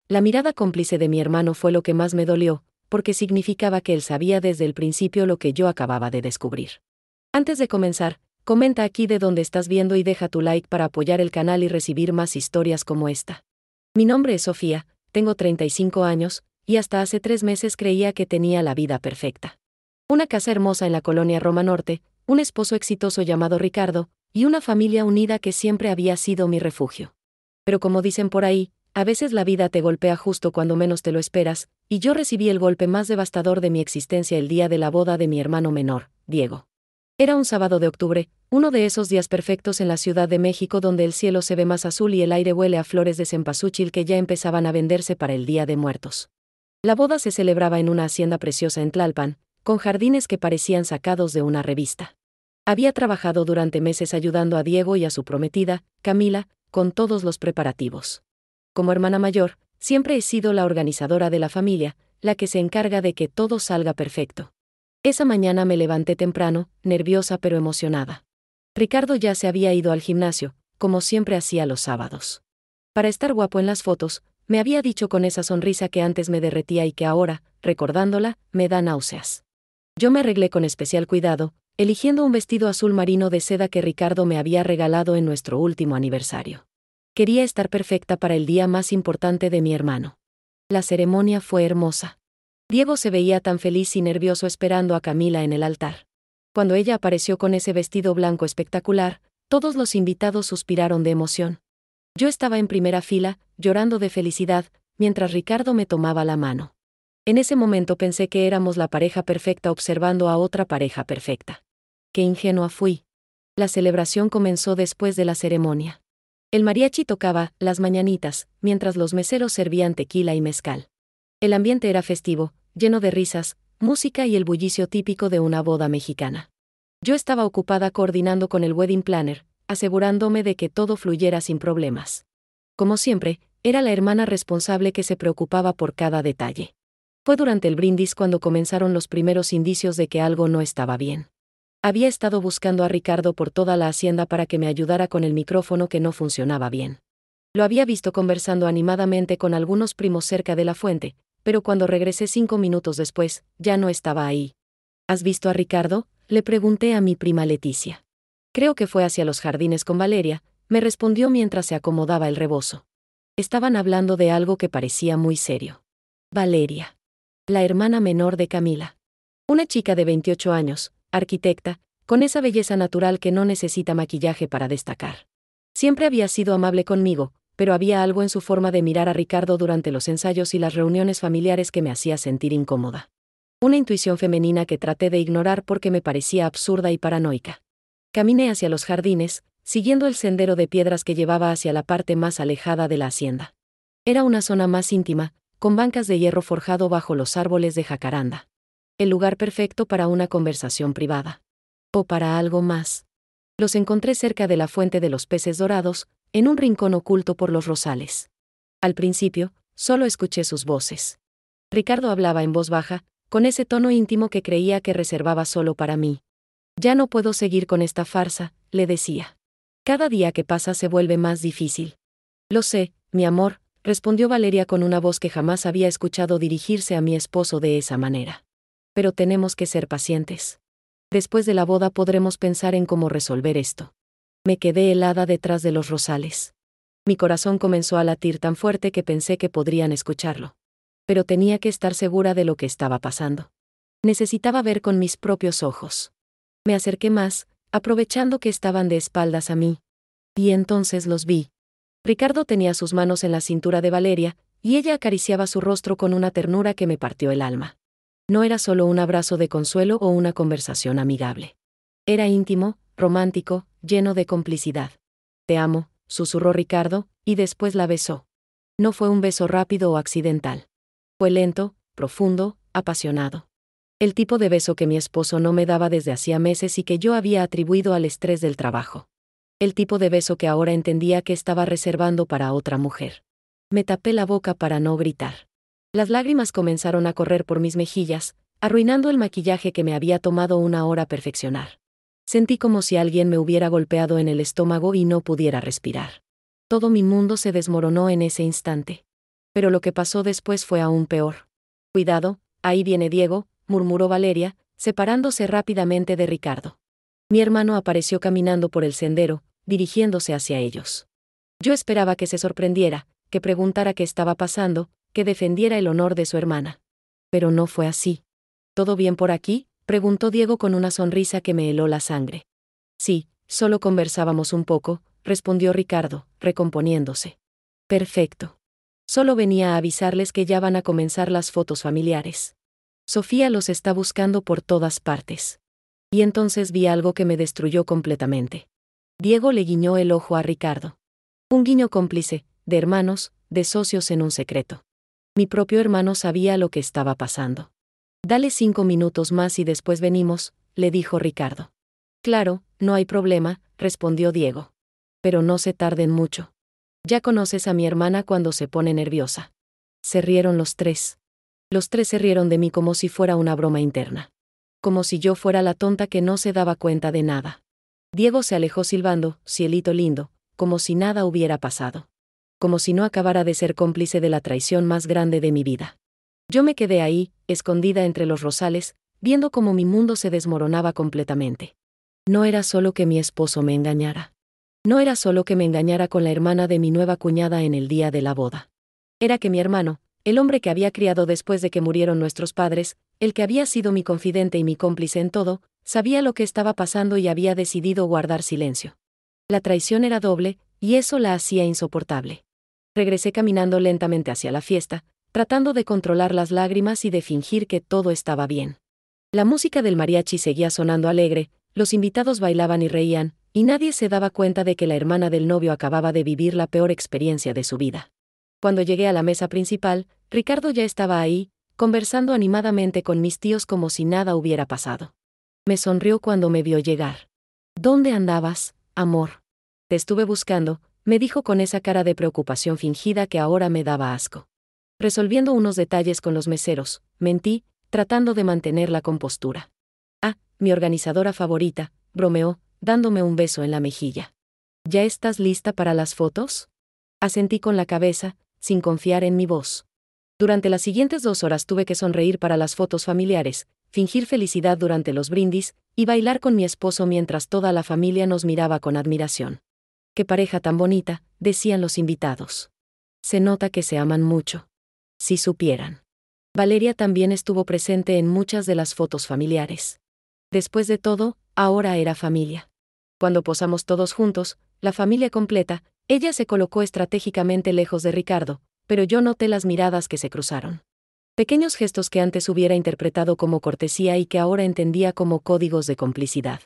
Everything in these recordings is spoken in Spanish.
La mirada cómplice de mi hermano fue lo que más me dolió, porque significaba que él sabía desde el principio lo que yo acababa de descubrir. Antes de comenzar, comenta aquí de dónde estás viendo y deja tu like para apoyar el canal y recibir más historias como esta. Mi nombre es Sofía, tengo 35 años, y hasta hace 3 meses creía que tenía la vida perfecta. Una casa hermosa en la colonia Roma Norte, un esposo exitoso llamado Ricardo, y una familia unida que siempre había sido mi refugio. Pero como dicen por ahí, a veces la vida te golpea justo cuando menos te lo esperas, y yo recibí el golpe más devastador de mi existencia el día de la boda de mi hermano menor, Diego. Era un sábado de octubre, uno de esos días perfectos en la Ciudad de México donde el cielo se ve más azul y el aire huele a flores de cempasúchil que ya empezaban a venderse para el Día de Muertos. La boda se celebraba en una hacienda preciosa en Tlalpan, con jardines que parecían sacados de una revista. Había trabajado durante meses ayudando a Diego y a su prometida, Camila, con todos los preparativos. Como hermana mayor, siempre he sido la organizadora de la familia, la que se encarga de que todo salga perfecto. Esa mañana me levanté temprano, nerviosa pero emocionada. Ricardo ya se había ido al gimnasio, como siempre hacía los sábados. Para estar guapo en las fotos, me había dicho con esa sonrisa que antes me derretía y que ahora, recordándola, me da náuseas. Yo me arreglé con especial cuidado, eligiendo un vestido azul marino de seda que Ricardo me había regalado en nuestro último aniversario. Quería estar perfecta para el día más importante de mi hermano. La ceremonia fue hermosa. Diego se veía tan feliz y nervioso esperando a Camila en el altar. Cuando ella apareció con ese vestido blanco espectacular, todos los invitados suspiraron de emoción. Yo estaba en primera fila, llorando de felicidad, mientras Ricardo me tomaba la mano. En ese momento pensé que éramos la pareja perfecta observando a otra pareja perfecta. Qué ingenua fui. La celebración comenzó después de la ceremonia. El mariachi tocaba Las Mañanitas, mientras los meseros servían tequila y mezcal. El ambiente era festivo, lleno de risas, música y el bullicio típico de una boda mexicana. Yo estaba ocupada coordinando con el wedding planner, asegurándome de que todo fluyera sin problemas. Como siempre, era la hermana responsable que se preocupaba por cada detalle. Fue durante el brindis cuando comenzaron los primeros indicios de que algo no estaba bien. Había estado buscando a Ricardo por toda la hacienda para que me ayudara con el micrófono que no funcionaba bien. Lo había visto conversando animadamente con algunos primos cerca de la fuente, pero cuando regresé 5 minutos después, ya no estaba ahí. ¿Has visto a Ricardo?, le pregunté a mi prima Leticia. Creo que fue hacia los jardines con Valeria, me respondió mientras se acomodaba el rebozo. Estaban hablando de algo que parecía muy serio. Valeria. La hermana menor de Camila. Una chica de 28 años, arquitecta, con esa belleza natural que no necesita maquillaje para destacar. Siempre había sido amable conmigo, pero había algo en su forma de mirar a Ricardo durante los ensayos y las reuniones familiares que me hacía sentir incómoda. Una intuición femenina que traté de ignorar porque me parecía absurda y paranoica. Caminé hacia los jardines, siguiendo el sendero de piedras que llevaba hacia la parte más alejada de la hacienda. Era una zona más íntima, con bancas de hierro forjado bajo los árboles de jacaranda. El lugar perfecto para una conversación privada. O para algo más. Los encontré cerca de la fuente de los peces dorados, en un rincón oculto por los rosales. Al principio, solo escuché sus voces. Ricardo hablaba en voz baja, con ese tono íntimo que creía que reservaba solo para mí. Ya no puedo seguir con esta farsa, le decía. Cada día que pasa se vuelve más difícil. Lo sé, mi amor, respondió Valeria con una voz que jamás había escuchado dirigirse a mi esposo de esa manera. Pero tenemos que ser pacientes. Después de la boda podremos pensar en cómo resolver esto. Me quedé helada detrás de los rosales. Mi corazón comenzó a latir tan fuerte que pensé que podrían escucharlo. Pero tenía que estar segura de lo que estaba pasando. Necesitaba ver con mis propios ojos. Me acerqué más, aprovechando que estaban de espaldas a mí. Y entonces los vi. Ricardo tenía sus manos en la cintura de Valeria, y ella acariciaba su rostro con una ternura que me partió el alma. No era solo un abrazo de consuelo o una conversación amigable. Era íntimo, romántico, lleno de complicidad. Te amo, susurró Ricardo, y después la besó. No fue un beso rápido o accidental. Fue lento, profundo, apasionado. El tipo de beso que mi esposo no me daba desde hacía meses y que yo había atribuido al estrés del trabajo. El tipo de beso que ahora entendía que estaba reservando para otra mujer. Me tapé la boca para no gritar. Las lágrimas comenzaron a correr por mis mejillas, arruinando el maquillaje que me había tomado una hora perfeccionar. Sentí como si alguien me hubiera golpeado en el estómago y no pudiera respirar. Todo mi mundo se desmoronó en ese instante. Pero lo que pasó después fue aún peor. Cuidado, ahí viene Diego, murmuró Valeria, separándose rápidamente de Ricardo. Mi hermano apareció caminando por el sendero, dirigiéndose hacia ellos. Yo esperaba que se sorprendiera, que preguntara qué estaba pasando, que defendiera el honor de su hermana. Pero no fue así. ¿Todo bien por aquí?, preguntó Diego con una sonrisa que me heló la sangre. Sí, solo conversábamos un poco, respondió Ricardo, recomponiéndose. Perfecto. Solo venía a avisarles que ya van a comenzar las fotos familiares. Sofía los está buscando por todas partes. Y entonces vi algo que me destruyó completamente. Diego le guiñó el ojo a Ricardo. Un guiño cómplice, de hermanos, de socios en un secreto. Mi propio hermano sabía lo que estaba pasando. Dale 5 minutos más y después venimos, le dijo Ricardo. Claro, no hay problema, respondió Diego. Pero no se tarden mucho. Ya conoces a mi hermana cuando se pone nerviosa. Se rieron los tres. Los tres se rieron de mí como si fuera una broma interna. Como si yo fuera la tonta que no se daba cuenta de nada. Diego se alejó silbando, cielito lindo, como si nada hubiera pasado. Como si no acabara de ser cómplice de la traición más grande de mi vida. Yo me quedé ahí, escondida entre los rosales, viendo cómo mi mundo se desmoronaba completamente. No era solo que mi esposo me engañara. No era solo que me engañara con la hermana de mi nueva cuñada en el día de la boda. Era que mi hermano, el hombre que había criado después de que murieron nuestros padres, el que había sido mi confidente y mi cómplice en todo, sabía lo que estaba pasando y había decidido guardar silencio. La traición era doble, y eso la hacía insoportable. Regresé caminando lentamente hacia la fiesta, tratando de controlar las lágrimas y de fingir que todo estaba bien. La música del mariachi seguía sonando alegre, los invitados bailaban y reían, y nadie se daba cuenta de que la hermana del novio acababa de vivir la peor experiencia de su vida. Cuando llegué a la mesa principal, Ricardo ya estaba ahí, conversando animadamente con mis tíos como si nada hubiera pasado. Me sonrió cuando me vio llegar. ¿Dónde andabas, amor? Te estuve buscando, me dijo con esa cara de preocupación fingida que ahora me daba asco. Resolviendo unos detalles con los meseros, mentí, tratando de mantener la compostura. Ah, mi organizadora favorita, bromeó, dándome un beso en la mejilla. ¿Ya estás lista para las fotos? Asentí con la cabeza, sin confiar en mi voz. Durante las siguientes 2 horas tuve que sonreír para las fotos familiares, fingir felicidad durante los brindis, y bailar con mi esposo mientras toda la familia nos miraba con admiración. ¡Qué pareja tan bonita!, decían los invitados. Se nota que se aman mucho. Si supieran. Valeria también estuvo presente en muchas de las fotos familiares. Después de todo, ahora era familia. Cuando posamos todos juntos, la familia completa, ella se colocó estratégicamente lejos de Ricardo, pero yo noté las miradas que se cruzaron. Pequeños gestos que antes hubiera interpretado como cortesía y que ahora entendía como códigos de complicidad.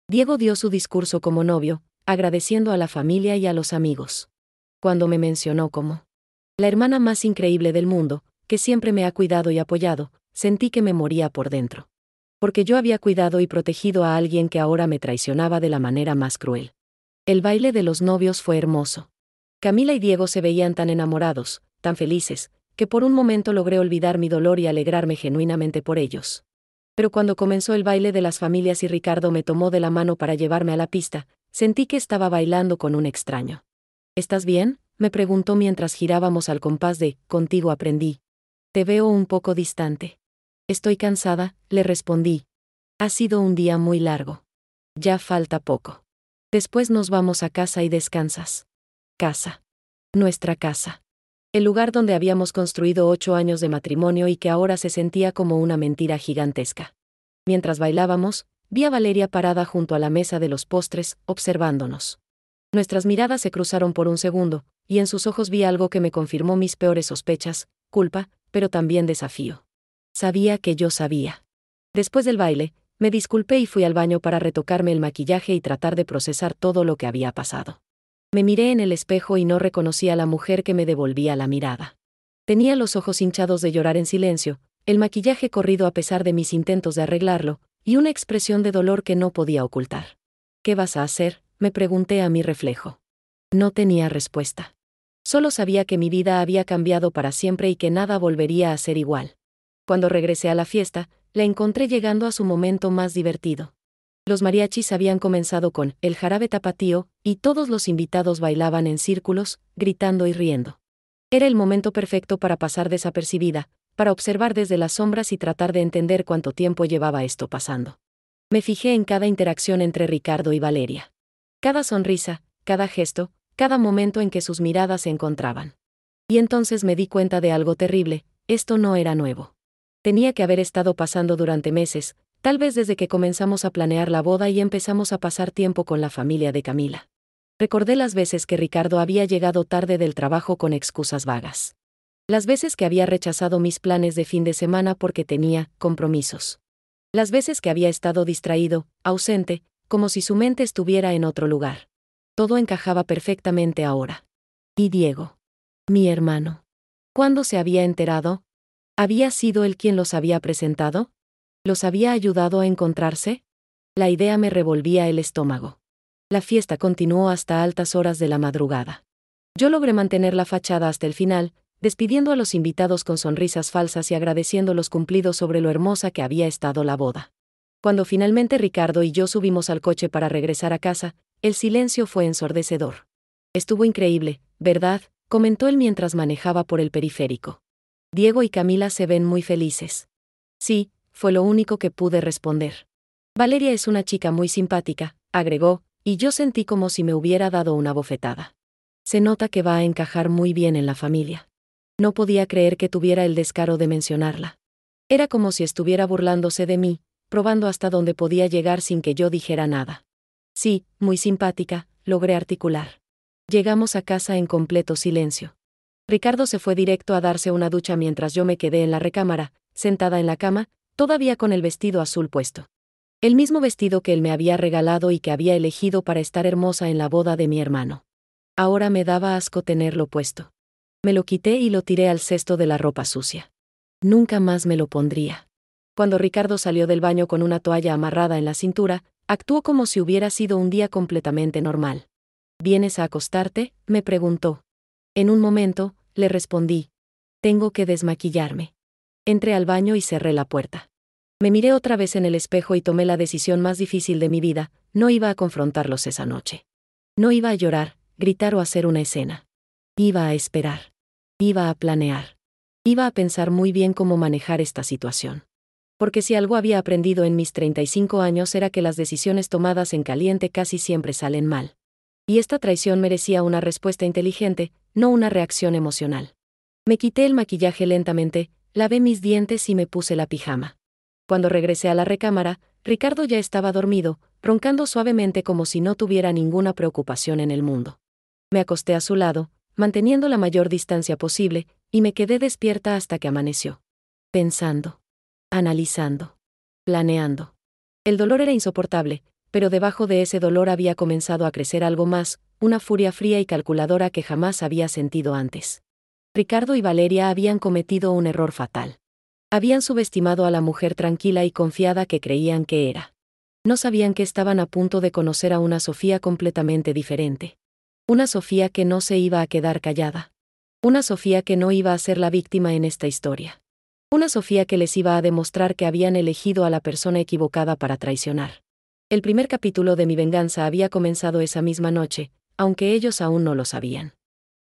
Diego dio su discurso como novio, agradeciendo a la familia y a los amigos. Cuando me mencionó como la hermana más increíble del mundo, que siempre me ha cuidado y apoyado, sentí que me moría por dentro. Porque yo había cuidado y protegido a alguien que ahora me traicionaba de la manera más cruel. El baile de los novios fue hermoso. Camila y Diego se veían tan enamorados, tan felices, que por un momento logré olvidar mi dolor y alegrarme genuinamente por ellos. Pero cuando comenzó el baile de las familias y Ricardo me tomó de la mano para llevarme a la pista, sentí que estaba bailando con un extraño. ¿Estás bien?, me preguntó mientras girábamos al compás de Contigo aprendí. Te veo un poco distante. Estoy cansada, le respondí. Ha sido un día muy largo. Ya falta poco. Después nos vamos a casa y descansas. Casa. Nuestra casa. El lugar donde habíamos construido 8 años de matrimonio y que ahora se sentía como una mentira gigantesca. Mientras bailábamos, vi a Valeria parada junto a la mesa de los postres, observándonos. Nuestras miradas se cruzaron por un segundo, y en sus ojos vi algo que me confirmó mis peores sospechas, culpa, pero también desafío. Sabía que yo sabía. Después del baile, me disculpé y fui al baño para retocarme el maquillaje y tratar de procesar todo lo que había pasado. Me miré en el espejo y no reconocí a la mujer que me devolvía la mirada. Tenía los ojos hinchados de llorar en silencio, el maquillaje corrido a pesar de mis intentos de arreglarlo, y una expresión de dolor que no podía ocultar. ¿Qué vas a hacer?, me pregunté a mi reflejo. No tenía respuesta. Solo sabía que mi vida había cambiado para siempre y que nada volvería a ser igual. Cuando regresé a la fiesta, la encontré llegando a su momento más divertido. Los mariachis habían comenzado con el jarabe tapatío, y todos los invitados bailaban en círculos, gritando y riendo. Era el momento perfecto para pasar desapercibida, para observar desde las sombras y tratar de entender cuánto tiempo llevaba esto pasando. Me fijé en cada interacción entre Ricardo y Valeria. Cada sonrisa, cada gesto, cada momento en que sus miradas se encontraban. Y entonces me di cuenta de algo terrible: esto no era nuevo. Tenía que haber estado pasando durante meses, tal vez desde que comenzamos a planear la boda y empezamos a pasar tiempo con la familia de Camila. Recordé las veces que Ricardo había llegado tarde del trabajo con excusas vagas. Las veces que había rechazado mis planes de fin de semana porque tenía compromisos. Las veces que había estado distraído, ausente, como si su mente estuviera en otro lugar. Todo encajaba perfectamente ahora. ¿Y Diego? Mi hermano. ¿Cuándo se había enterado? ¿Había sido él quien los había presentado? ¿Los había ayudado a encontrarse? La idea me revolvía el estómago. La fiesta continuó hasta altas horas de la madrugada. Yo logré mantener la fachada hasta el final, despidiendo a los invitados con sonrisas falsas y agradeciendo los cumplidos sobre lo hermosa que había estado la boda. Cuando finalmente Ricardo y yo subimos al coche para regresar a casa, el silencio fue ensordecedor. Estuvo increíble, ¿verdad?, comentó él mientras manejaba por el periférico. Diego y Camila se ven muy felices. Sí, fue lo único que pude responder. Valeria es una chica muy simpática, agregó, y yo sentí como si me hubiera dado una bofetada. Se nota que va a encajar muy bien en la familia. No podía creer que tuviera el descaro de mencionarla. Era como si estuviera burlándose de mí, probando hasta dónde podía llegar sin que yo dijera nada. Sí, muy simpática, logré articular. Llegamos a casa en completo silencio. Ricardo se fue directo a darse una ducha mientras yo me quedé en la recámara, sentada en la cama, todavía con el vestido azul puesto. El mismo vestido que él me había regalado y que había elegido para estar hermosa en la boda de mi hermano. Ahora me daba asco tenerlo puesto. Me lo quité y lo tiré al cesto de la ropa sucia. Nunca más me lo pondría. Cuando Ricardo salió del baño con una toalla amarrada en la cintura, actuó como si hubiera sido un día completamente normal. ¿Vienes a acostarte?, me preguntó. En un momento, le respondí. Tengo que desmaquillarme. Entré al baño y cerré la puerta. Me miré otra vez en el espejo y tomé la decisión más difícil de mi vida: no iba a confrontarlos esa noche. No iba a llorar, gritar o hacer una escena. Iba a esperar. Iba a planear. Iba a pensar muy bien cómo manejar esta situación. Porque si algo había aprendido en mis 35 años era que las decisiones tomadas en caliente casi siempre salen mal. Y esta traición merecía una respuesta inteligente, no una reacción emocional. Me quité el maquillaje lentamente, lavé mis dientes y me puse la pijama. Cuando regresé a la recámara, Ricardo ya estaba dormido, roncando suavemente como si no tuviera ninguna preocupación en el mundo. Me acosté a su lado, manteniendo la mayor distancia posible, y me quedé despierta hasta que amaneció. Pensando. Analizando. Planeando. El dolor era insoportable, pero debajo de ese dolor había comenzado a crecer algo más, una furia fría y calculadora que jamás había sentido antes. Ricardo y Valeria habían cometido un error fatal. Habían subestimado a la mujer tranquila y confiada que creían que era. No sabían que estaban a punto de conocer a una Sofía completamente diferente. Una Sofía que no se iba a quedar callada. Una Sofía que no iba a ser la víctima en esta historia. Una Sofía que les iba a demostrar que habían elegido a la persona equivocada para traicionar. El primer capítulo de mi venganza había comenzado esa misma noche, aunque ellos aún no lo sabían.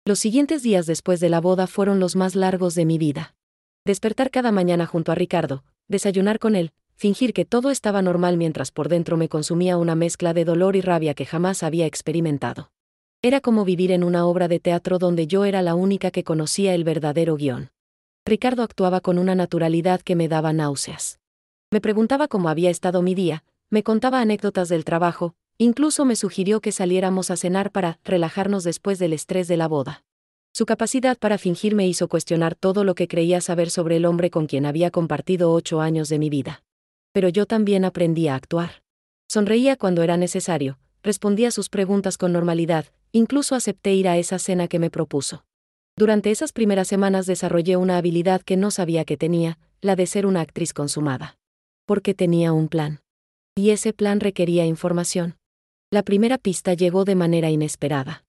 Los siguientes días después de la boda fueron los más largos de mi vida. Despertar cada mañana junto a Ricardo, desayunar con él, fingir que todo estaba normal mientras por dentro me consumía una mezcla de dolor y rabia que jamás había experimentado. Era como vivir en una obra de teatro donde yo era la única que conocía el verdadero guión. Ricardo actuaba con una naturalidad que me daba náuseas. Me preguntaba cómo había estado mi día, me contaba anécdotas del trabajo, incluso me sugirió que saliéramos a cenar para relajarnos después del estrés de la boda. Su capacidad para fingir me hizo cuestionar todo lo que creía saber sobre el hombre con quien había compartido 8 años de mi vida. Pero yo también aprendí a actuar. Sonreía cuando era necesario, respondía a sus preguntas con normalidad, incluso acepté ir a esa cena que me propuso. Durante esas primeras semanas desarrollé una habilidad que no sabía que tenía, la de ser una actriz consumada. Porque tenía un plan. Y ese plan requería información. La primera pista llegó de manera inesperada.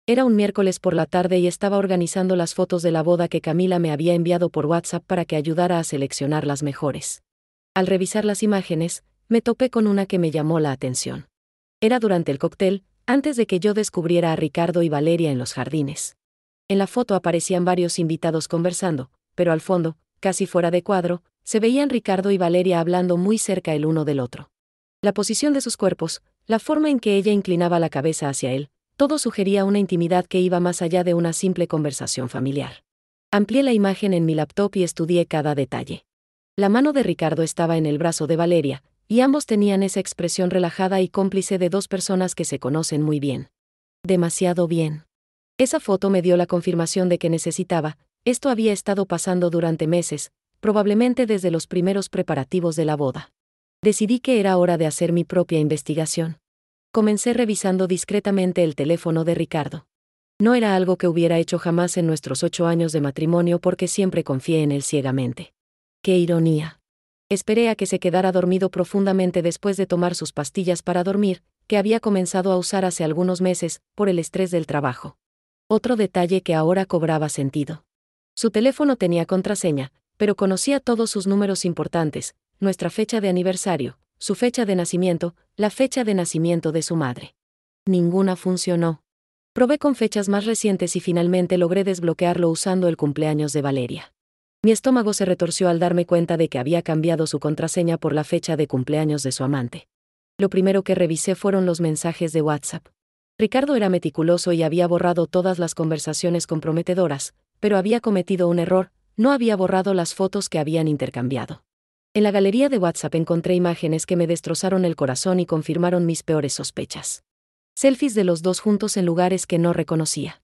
Era un miércoles por la tarde y estaba organizando las fotos de la boda que Camila me había enviado por WhatsApp para que ayudara a seleccionar las mejores. Al revisar las imágenes, me topé con una que me llamó la atención. Era durante el cóctel, antes de que yo descubriera a Ricardo y Valeria en los jardines. En la foto aparecían varios invitados conversando, pero al fondo, casi fuera de cuadro, se veían Ricardo y Valeria hablando muy cerca el uno del otro. La posición de sus cuerpos, la forma en que ella inclinaba la cabeza hacia él, todo sugería una intimidad que iba más allá de una simple conversación familiar. Amplié la imagen en mi laptop y estudié cada detalle. La mano de Ricardo estaba en el brazo de Valeria, y ambos tenían esa expresión relajada y cómplice de dos personas que se conocen muy bien. Demasiado bien. Esa foto me dio la confirmación de que necesitaba. Esto había estado pasando durante meses, probablemente desde los primeros preparativos de la boda. Decidí que era hora de hacer mi propia investigación. Comencé revisando discretamente el teléfono de Ricardo. No era algo que hubiera hecho jamás en nuestros 8 años de matrimonio porque siempre confié en él ciegamente. ¡Qué ironía! Esperé a que se quedara dormido profundamente después de tomar sus pastillas para dormir, que había comenzado a usar hace algunos meses, por el estrés del trabajo. Otro detalle que ahora cobraba sentido. Su teléfono tenía contraseña, pero conocía todos sus números importantes, nuestra fecha de aniversario, su fecha de nacimiento, la fecha de nacimiento de su madre. Ninguna funcionó. Probé con fechas más recientes y finalmente logré desbloquearlo usando el cumpleaños de Valeria. Mi estómago se retorció al darme cuenta de que había cambiado su contraseña por la fecha de cumpleaños de su amante. Lo primero que revisé fueron los mensajes de WhatsApp. Ricardo era meticuloso y había borrado todas las conversaciones comprometedoras, pero había cometido un error, no había borrado las fotos que habían intercambiado. En la galería de WhatsApp encontré imágenes que me destrozaron el corazón y confirmaron mis peores sospechas. Selfies de los dos juntos en lugares que no reconocía.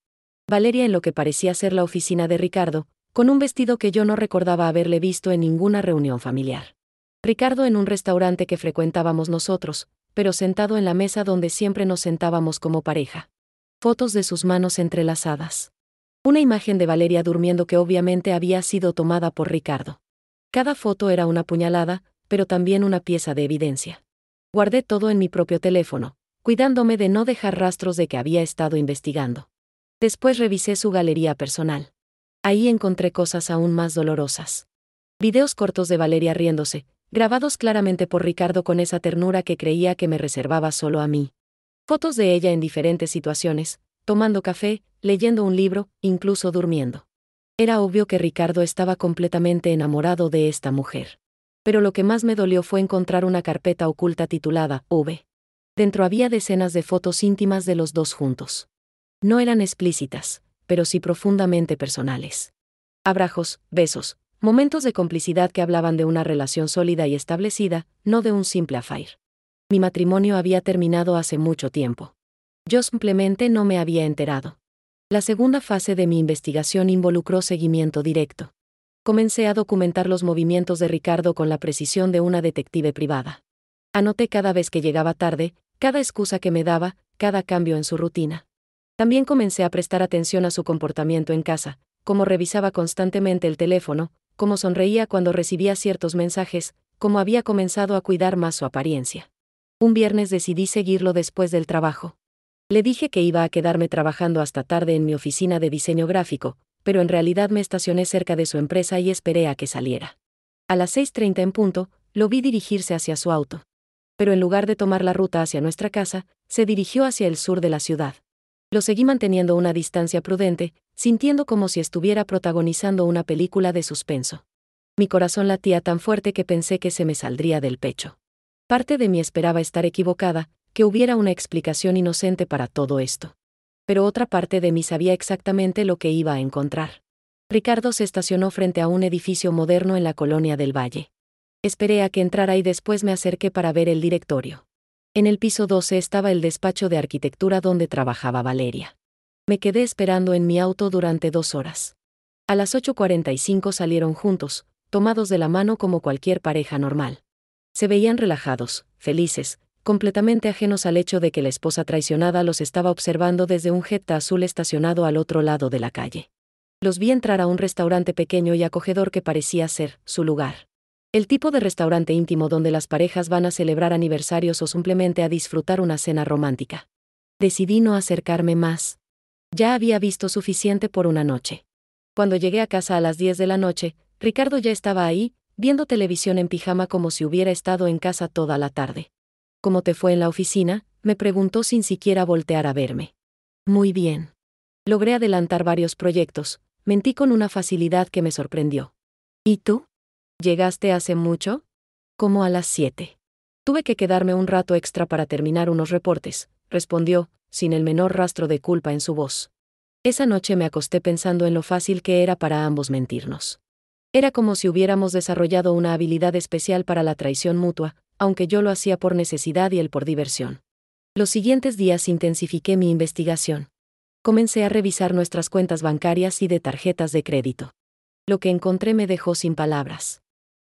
Valeria en lo que parecía ser la oficina de Ricardo, con un vestido que yo no recordaba haberle visto en ninguna reunión familiar. Ricardo en un restaurante que frecuentábamos nosotros, pero sentado en la mesa donde siempre nos sentábamos como pareja. Fotos de sus manos entrelazadas. Una imagen de Valeria durmiendo que obviamente había sido tomada por Ricardo. Cada foto era una puñalada, pero también una pieza de evidencia. Guardé todo en mi propio teléfono, cuidándome de no dejar rastros de que había estado investigando. Después revisé su galería personal. Ahí encontré cosas aún más dolorosas. Videos cortos de Valeria riéndose, grabados claramente por Ricardo con esa ternura que creía que me reservaba solo a mí. Fotos de ella en diferentes situaciones, tomando café, leyendo un libro, incluso durmiendo. Era obvio que Ricardo estaba completamente enamorado de esta mujer. Pero lo que más me dolió fue encontrar una carpeta oculta titulada V. Dentro había decenas de fotos íntimas de los dos juntos. No eran explícitas, pero sí profundamente personales. Abrazos, besos, momentos de complicidad que hablaban de una relación sólida y establecida, no de un simple affair. Mi matrimonio había terminado hace mucho tiempo. Yo simplemente no me había enterado. La segunda fase de mi investigación involucró seguimiento directo. Comencé a documentar los movimientos de Ricardo con la precisión de una detective privada. Anoté cada vez que llegaba tarde, cada excusa que me daba, cada cambio en su rutina. También comencé a prestar atención a su comportamiento en casa, cómo revisaba constantemente el teléfono, cómo sonreía cuando recibía ciertos mensajes, cómo había comenzado a cuidar más su apariencia. Un viernes decidí seguirlo después del trabajo. Le dije que iba a quedarme trabajando hasta tarde en mi oficina de diseño gráfico, pero en realidad me estacioné cerca de su empresa y esperé a que saliera. A las 6:30 en punto, lo vi dirigirse hacia su auto. Pero en lugar de tomar la ruta hacia nuestra casa, se dirigió hacia el sur de la ciudad. Lo seguí manteniendo una distancia prudente, sintiendo como si estuviera protagonizando una película de suspenso. Mi corazón latía tan fuerte que pensé que se me saldría del pecho. Parte de mí esperaba estar equivocada, que hubiera una explicación inocente para todo esto. Pero otra parte de mí sabía exactamente lo que iba a encontrar. Ricardo se estacionó frente a un edificio moderno en la colonia del Valle. Esperé a que entrara y después me acerqué para ver el directorio. En el piso 12 estaba el despacho de arquitectura donde trabajaba Valeria. Me quedé esperando en mi auto durante 2 horas. A las 8:45 salieron juntos, tomados de la mano como cualquier pareja normal. Se veían relajados, felices, completamente ajenos al hecho de que la esposa traicionada los estaba observando desde un Jetta azul estacionado al otro lado de la calle. Los vi entrar a un restaurante pequeño y acogedor que parecía ser su lugar. El tipo de restaurante íntimo donde las parejas van a celebrar aniversarios o simplemente a disfrutar una cena romántica. Decidí no acercarme más. Ya había visto suficiente por una noche. Cuando llegué a casa a las 10 de la noche, Ricardo ya estaba ahí, viendo televisión en pijama como si hubiera estado en casa toda la tarde. ¿Cómo te fue en la oficina?, me preguntó sin siquiera voltear a verme. Muy bien. Logré adelantar varios proyectos, mentí con una facilidad que me sorprendió. ¿Y tú? ¿Llegaste hace mucho? Como a las 7. Tuve que quedarme un rato extra para terminar unos reportes, respondió, sin el menor rastro de culpa en su voz. Esa noche me acosté pensando en lo fácil que era para ambos mentirnos. Era como si hubiéramos desarrollado una habilidad especial para la traición mutua, aunque yo lo hacía por necesidad y él por diversión. Los siguientes días intensifiqué mi investigación. Comencé a revisar nuestras cuentas bancarias y de tarjetas de crédito. Lo que encontré me dejó sin palabras.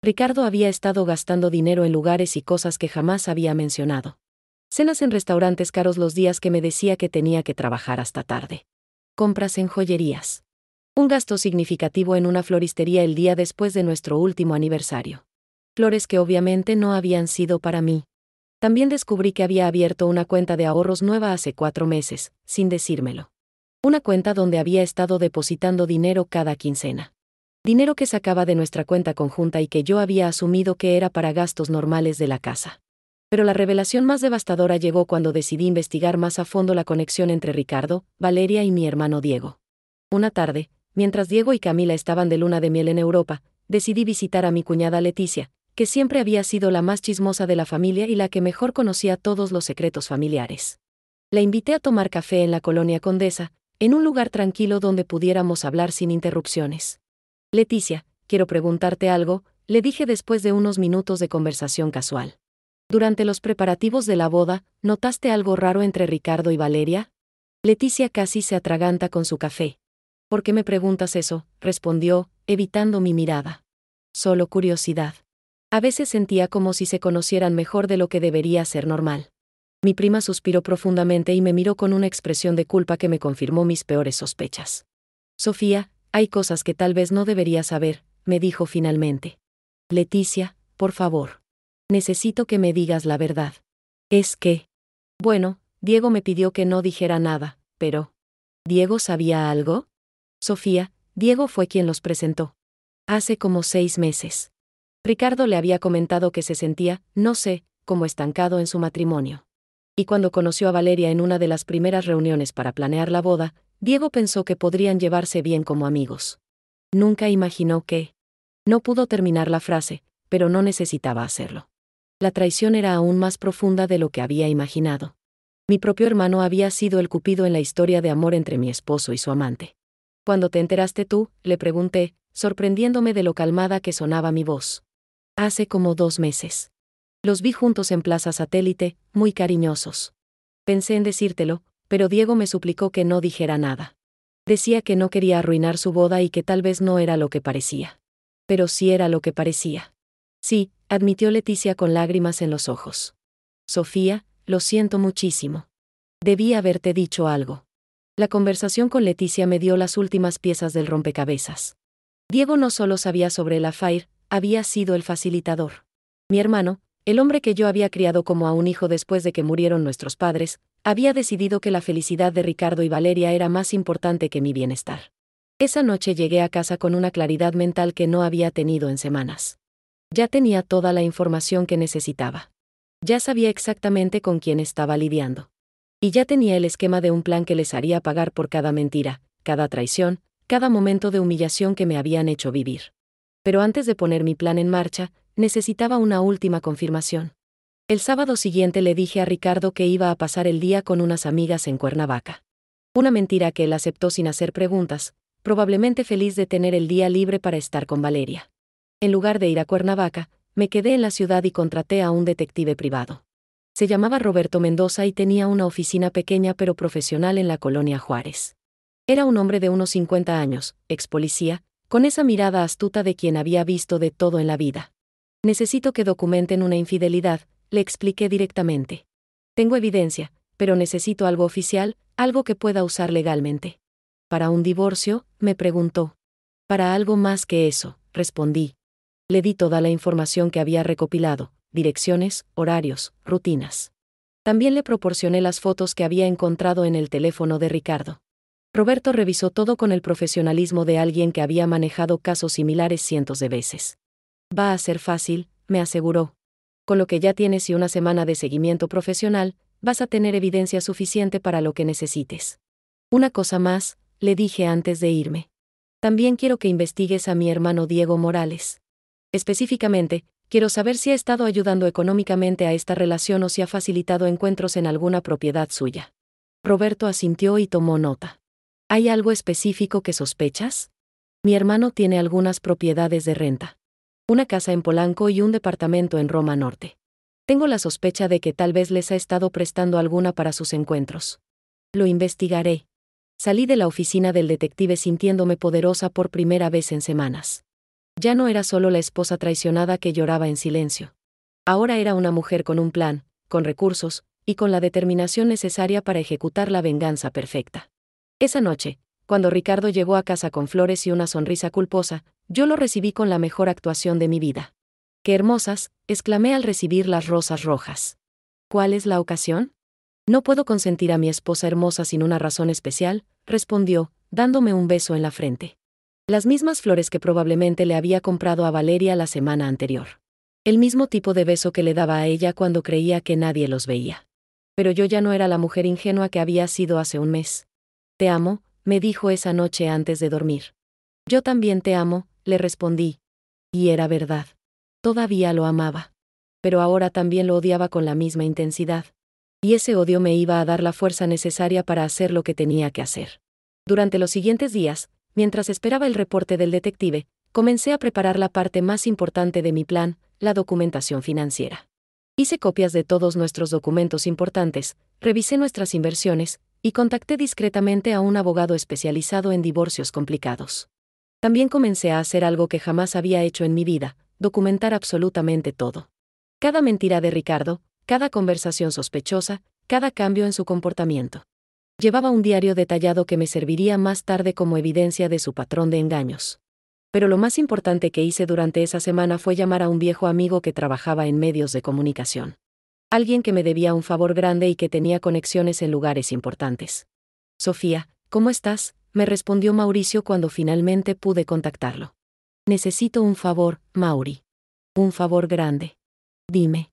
Ricardo había estado gastando dinero en lugares y cosas que jamás había mencionado. Cenas en restaurantes caros los días que me decía que tenía que trabajar hasta tarde. Compras en joyerías. Un gasto significativo en una floristería el día después de nuestro último aniversario. Flores que obviamente no habían sido para mí. También descubrí que había abierto una cuenta de ahorros nueva hace 4 meses, sin decírmelo. Una cuenta donde había estado depositando dinero cada quincena. Dinero que sacaba de nuestra cuenta conjunta y que yo había asumido que era para gastos normales de la casa. Pero la revelación más devastadora llegó cuando decidí investigar más a fondo la conexión entre Ricardo, Valeria y mi hermano Diego. Una tarde, mientras Diego y Camila estaban de luna de miel en Europa, decidí visitar a mi cuñada Leticia, que siempre había sido la más chismosa de la familia y la que mejor conocía todos los secretos familiares. La invité a tomar café en la Colonia Condesa, en un lugar tranquilo donde pudiéramos hablar sin interrupciones. Leticia, quiero preguntarte algo, le dije después de unos minutos de conversación casual. Durante los preparativos de la boda, ¿notaste algo raro entre Ricardo y Valeria? Leticia casi se atraganta con su café. ¿Por qué me preguntas eso?, respondió, evitando mi mirada. Solo curiosidad. A veces sentía como si se conocieran mejor de lo que debería ser normal. Mi prima suspiró profundamente y me miró con una expresión de culpa que me confirmó mis peores sospechas. Sofía, hay cosas que tal vez no debería saber, me dijo finalmente. Leticia, por favor. Necesito que me digas la verdad. Es que... Bueno, Diego me pidió que no dijera nada, pero... ¿Diego sabía algo? Sofía, Diego fue quien los presentó. Hace como 6 meses. Ricardo le había comentado que se sentía, no sé, como estancado en su matrimonio. Y cuando conoció a Valeria en una de las primeras reuniones para planear la boda, Diego pensó que podrían llevarse bien como amigos. Nunca imaginó que... No pudo terminar la frase, pero no necesitaba hacerlo. La traición era aún más profunda de lo que había imaginado. Mi propio hermano había sido el cupido en la historia de amor entre mi esposo y su amante. ¿Cuándo te enteraste tú?, le pregunté, sorprendiéndome de lo calmada que sonaba mi voz. Hace como 2 meses. Los vi juntos en Plaza Satélite, muy cariñosos. Pensé en decírtelo, pero Diego me suplicó que no dijera nada. Decía que no quería arruinar su boda y que tal vez no era lo que parecía. Pero sí era lo que parecía. Sí, admitió Leticia con lágrimas en los ojos. Sofía, lo siento muchísimo. Debí haberte dicho algo. La conversación con Leticia me dio las últimas piezas del rompecabezas. Diego no solo sabía sobre el affair, había sido el facilitador. Mi hermano, el hombre que yo había criado como a un hijo después de que murieron nuestros padres, había decidido que la felicidad de Ricardo y Valeria era más importante que mi bienestar. Esa noche llegué a casa con una claridad mental que no había tenido en semanas. Ya tenía toda la información que necesitaba. Ya sabía exactamente con quién estaba lidiando. Y ya tenía el esquema de un plan que les haría pagar por cada mentira, cada traición, cada momento de humillación que me habían hecho vivir. Pero antes de poner mi plan en marcha, necesitaba una última confirmación. El sábado siguiente le dije a Ricardo que iba a pasar el día con unas amigas en Cuernavaca. Una mentira que él aceptó sin hacer preguntas, probablemente feliz de tener el día libre para estar con Valeria. En lugar de ir a Cuernavaca, me quedé en la ciudad y contraté a un detective privado. Se llamaba Roberto Mendoza y tenía una oficina pequeña pero profesional en la Colonia Juárez. Era un hombre de unos 50 años, ex policía, con esa mirada astuta de quien había visto de todo en la vida. Necesito que documenten una infidelidad, le expliqué directamente. Tengo evidencia, pero necesito algo oficial, algo que pueda usar legalmente. ¿Para un divorcio?, me preguntó. Para algo más que eso, respondí. Le di toda la información que había recopilado, direcciones, horarios, rutinas. También le proporcioné las fotos que había encontrado en el teléfono de Ricardo. Roberto revisó todo con el profesionalismo de alguien que había manejado casos similares cientos de veces. Va a ser fácil, me aseguró. Con lo que ya tienes y una semana de seguimiento profesional, vas a tener evidencia suficiente para lo que necesites. Una cosa más, le dije antes de irme. También quiero que investigues a mi hermano Diego Morales. Específicamente, quiero saber si ha estado ayudando económicamente a esta relación o si ha facilitado encuentros en alguna propiedad suya. Roberto asintió y tomó nota. ¿Hay algo específico que sospechas? Mi hermano tiene algunas propiedades de renta. Una casa en Polanco y un departamento en Roma Norte. Tengo la sospecha de que tal vez les ha estado prestando alguna para sus encuentros. Lo investigaré. Salí de la oficina del detective sintiéndome poderosa por primera vez en semanas. Ya no era solo la esposa traicionada que lloraba en silencio. Ahora era una mujer con un plan, con recursos, y con la determinación necesaria para ejecutar la venganza perfecta. Esa noche, cuando Ricardo llegó a casa con flores y una sonrisa culposa, yo lo recibí con la mejor actuación de mi vida. ¡Qué hermosas!, exclamé al recibir las rosas rojas. ¿Cuál es la ocasión? No puedo consentir a mi esposa hermosa sin una razón especial, respondió, dándome un beso en la frente. Las mismas flores que probablemente le había comprado a Valeria la semana anterior. El mismo tipo de beso que le daba a ella cuando creía que nadie los veía. Pero yo ya no era la mujer ingenua que había sido hace un mes. Te amo, me dijo esa noche antes de dormir. Yo también te amo, le respondí. Y era verdad. Todavía lo amaba. Pero ahora también lo odiaba con la misma intensidad. Y ese odio me iba a dar la fuerza necesaria para hacer lo que tenía que hacer. Durante los siguientes días, mientras esperaba el reporte del detective, comencé a preparar la parte más importante de mi plan, la documentación financiera. Hice copias de todos nuestros documentos importantes, revisé nuestras inversiones, y contacté discretamente a un abogado especializado en divorcios complicados. También comencé a hacer algo que jamás había hecho en mi vida, documentar absolutamente todo. Cada mentira de Ricardo, cada conversación sospechosa, cada cambio en su comportamiento. Llevaba un diario detallado que me serviría más tarde como evidencia de su patrón de engaños. Pero lo más importante que hice durante esa semana fue llamar a un viejo amigo que trabajaba en medios de comunicación. Alguien que me debía un favor grande y que tenía conexiones en lugares importantes. Sofía, ¿cómo estás?, me respondió Mauricio cuando finalmente pude contactarlo. Necesito un favor, Mauri. Un favor grande. Dime.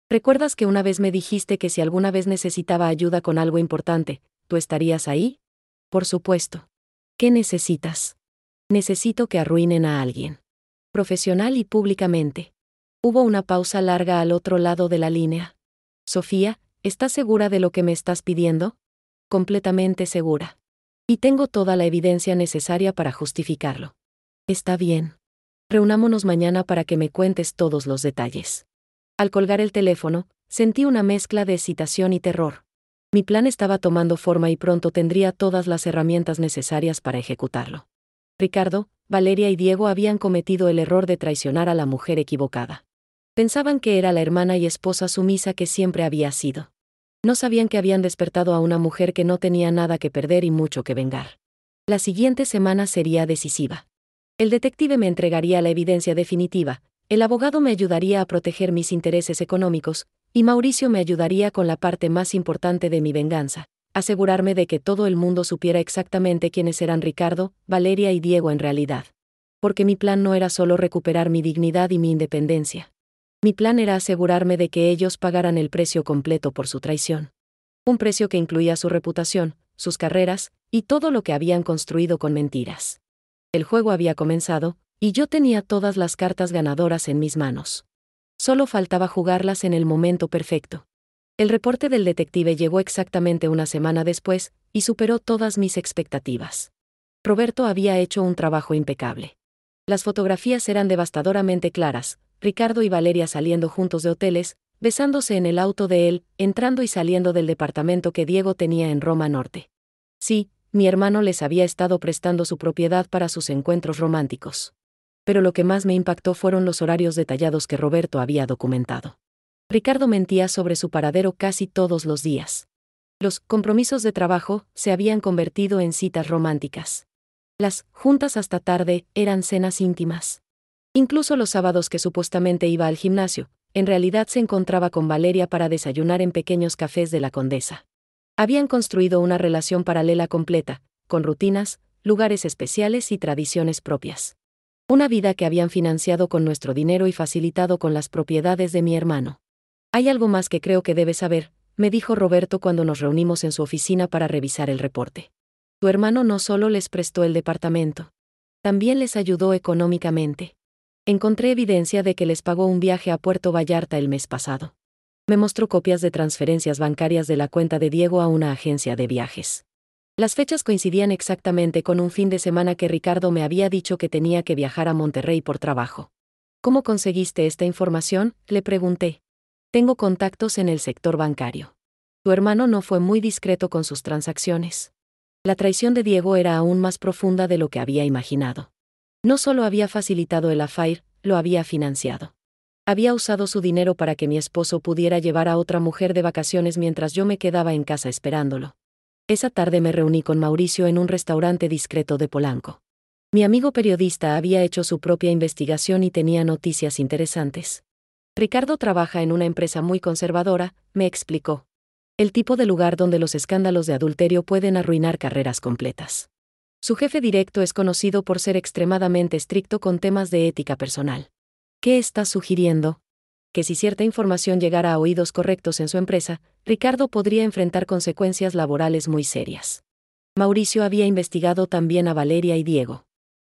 ¿Recuerdas que una vez me dijiste que si alguna vez necesitaba ayuda con algo importante, tú estarías ahí? Por supuesto. ¿Qué necesitas? Necesito que arruinen a alguien. Profesional y públicamente. Hubo una pausa larga al otro lado de la línea. Sofía, ¿estás segura de lo que me estás pidiendo? Completamente segura. Y tengo toda la evidencia necesaria para justificarlo. Está bien. Reunámonos mañana para que me cuentes todos los detalles. Al colgar el teléfono, sentí una mezcla de excitación y terror. Mi plan estaba tomando forma y pronto tendría todas las herramientas necesarias para ejecutarlo. Ricardo, Valeria y Diego habían cometido el error de traicionar a la mujer equivocada. Pensaban que era la hermana y esposa sumisa que siempre había sido. No sabían que habían despertado a una mujer que no tenía nada que perder y mucho que vengar. La siguiente semana sería decisiva. El detective me entregaría la evidencia definitiva, el abogado me ayudaría a proteger mis intereses económicos, y Mauricio me ayudaría con la parte más importante de mi venganza, asegurarme de que todo el mundo supiera exactamente quiénes eran Ricardo, Valeria y Diego en realidad. Porque mi plan no era solo recuperar mi dignidad y mi independencia. Mi plan era asegurarme de que ellos pagaran el precio completo por su traición. Un precio que incluía su reputación, sus carreras, y todo lo que habían construido con mentiras. El juego había comenzado, y yo tenía todas las cartas ganadoras en mis manos. Solo faltaba jugarlas en el momento perfecto. El reporte del detective llegó exactamente una semana después, y superó todas mis expectativas. Roberto había hecho un trabajo impecable. Las fotografías eran devastadoramente claras, Ricardo y Valeria saliendo juntos de hoteles, besándose en el auto de él, entrando y saliendo del departamento que Diego tenía en Roma Norte. Sí, mi hermano les había estado prestando su propiedad para sus encuentros románticos. Pero lo que más me impactó fueron los horarios detallados que Roberto había documentado. Ricardo mentía sobre su paradero casi todos los días. Los compromisos de trabajo se habían convertido en citas románticas. Las juntas hasta tarde eran cenas íntimas. Incluso los sábados que supuestamente iba al gimnasio, en realidad se encontraba con Valeria para desayunar en pequeños cafés de la Condesa. Habían construido una relación paralela completa, con rutinas, lugares especiales y tradiciones propias. Una vida que habían financiado con nuestro dinero y facilitado con las propiedades de mi hermano. Hay algo más que creo que debes saber, me dijo Roberto cuando nos reunimos en su oficina para revisar el reporte. Tu hermano no solo les prestó el departamento, también les ayudó económicamente. Encontré evidencia de que les pagó un viaje a Puerto Vallarta el mes pasado. Me mostró copias de transferencias bancarias de la cuenta de Diego a una agencia de viajes. Las fechas coincidían exactamente con un fin de semana que Ricardo me había dicho que tenía que viajar a Monterrey por trabajo. ¿Cómo conseguiste esta información?, le pregunté. Tengo contactos en el sector bancario. Tu hermano no fue muy discreto con sus transacciones. La traición de Diego era aún más profunda de lo que había imaginado. No solo había facilitado el affair, lo había financiado. Había usado su dinero para que mi esposo pudiera llevar a otra mujer de vacaciones mientras yo me quedaba en casa esperándolo. Esa tarde me reuní con Mauricio en un restaurante discreto de Polanco. Mi amigo periodista había hecho su propia investigación y tenía noticias interesantes. Ricardo trabaja en una empresa muy conservadora, me explicó. El tipo de lugar donde los escándalos de adulterio pueden arruinar carreras completas. Su jefe directo es conocido por ser extremadamente estricto con temas de ética personal. ¿Qué estás sugiriendo? Que si cierta información llegara a oídos correctos en su empresa, Ricardo podría enfrentar consecuencias laborales muy serias. Mauricio había investigado también a Valeria y Diego.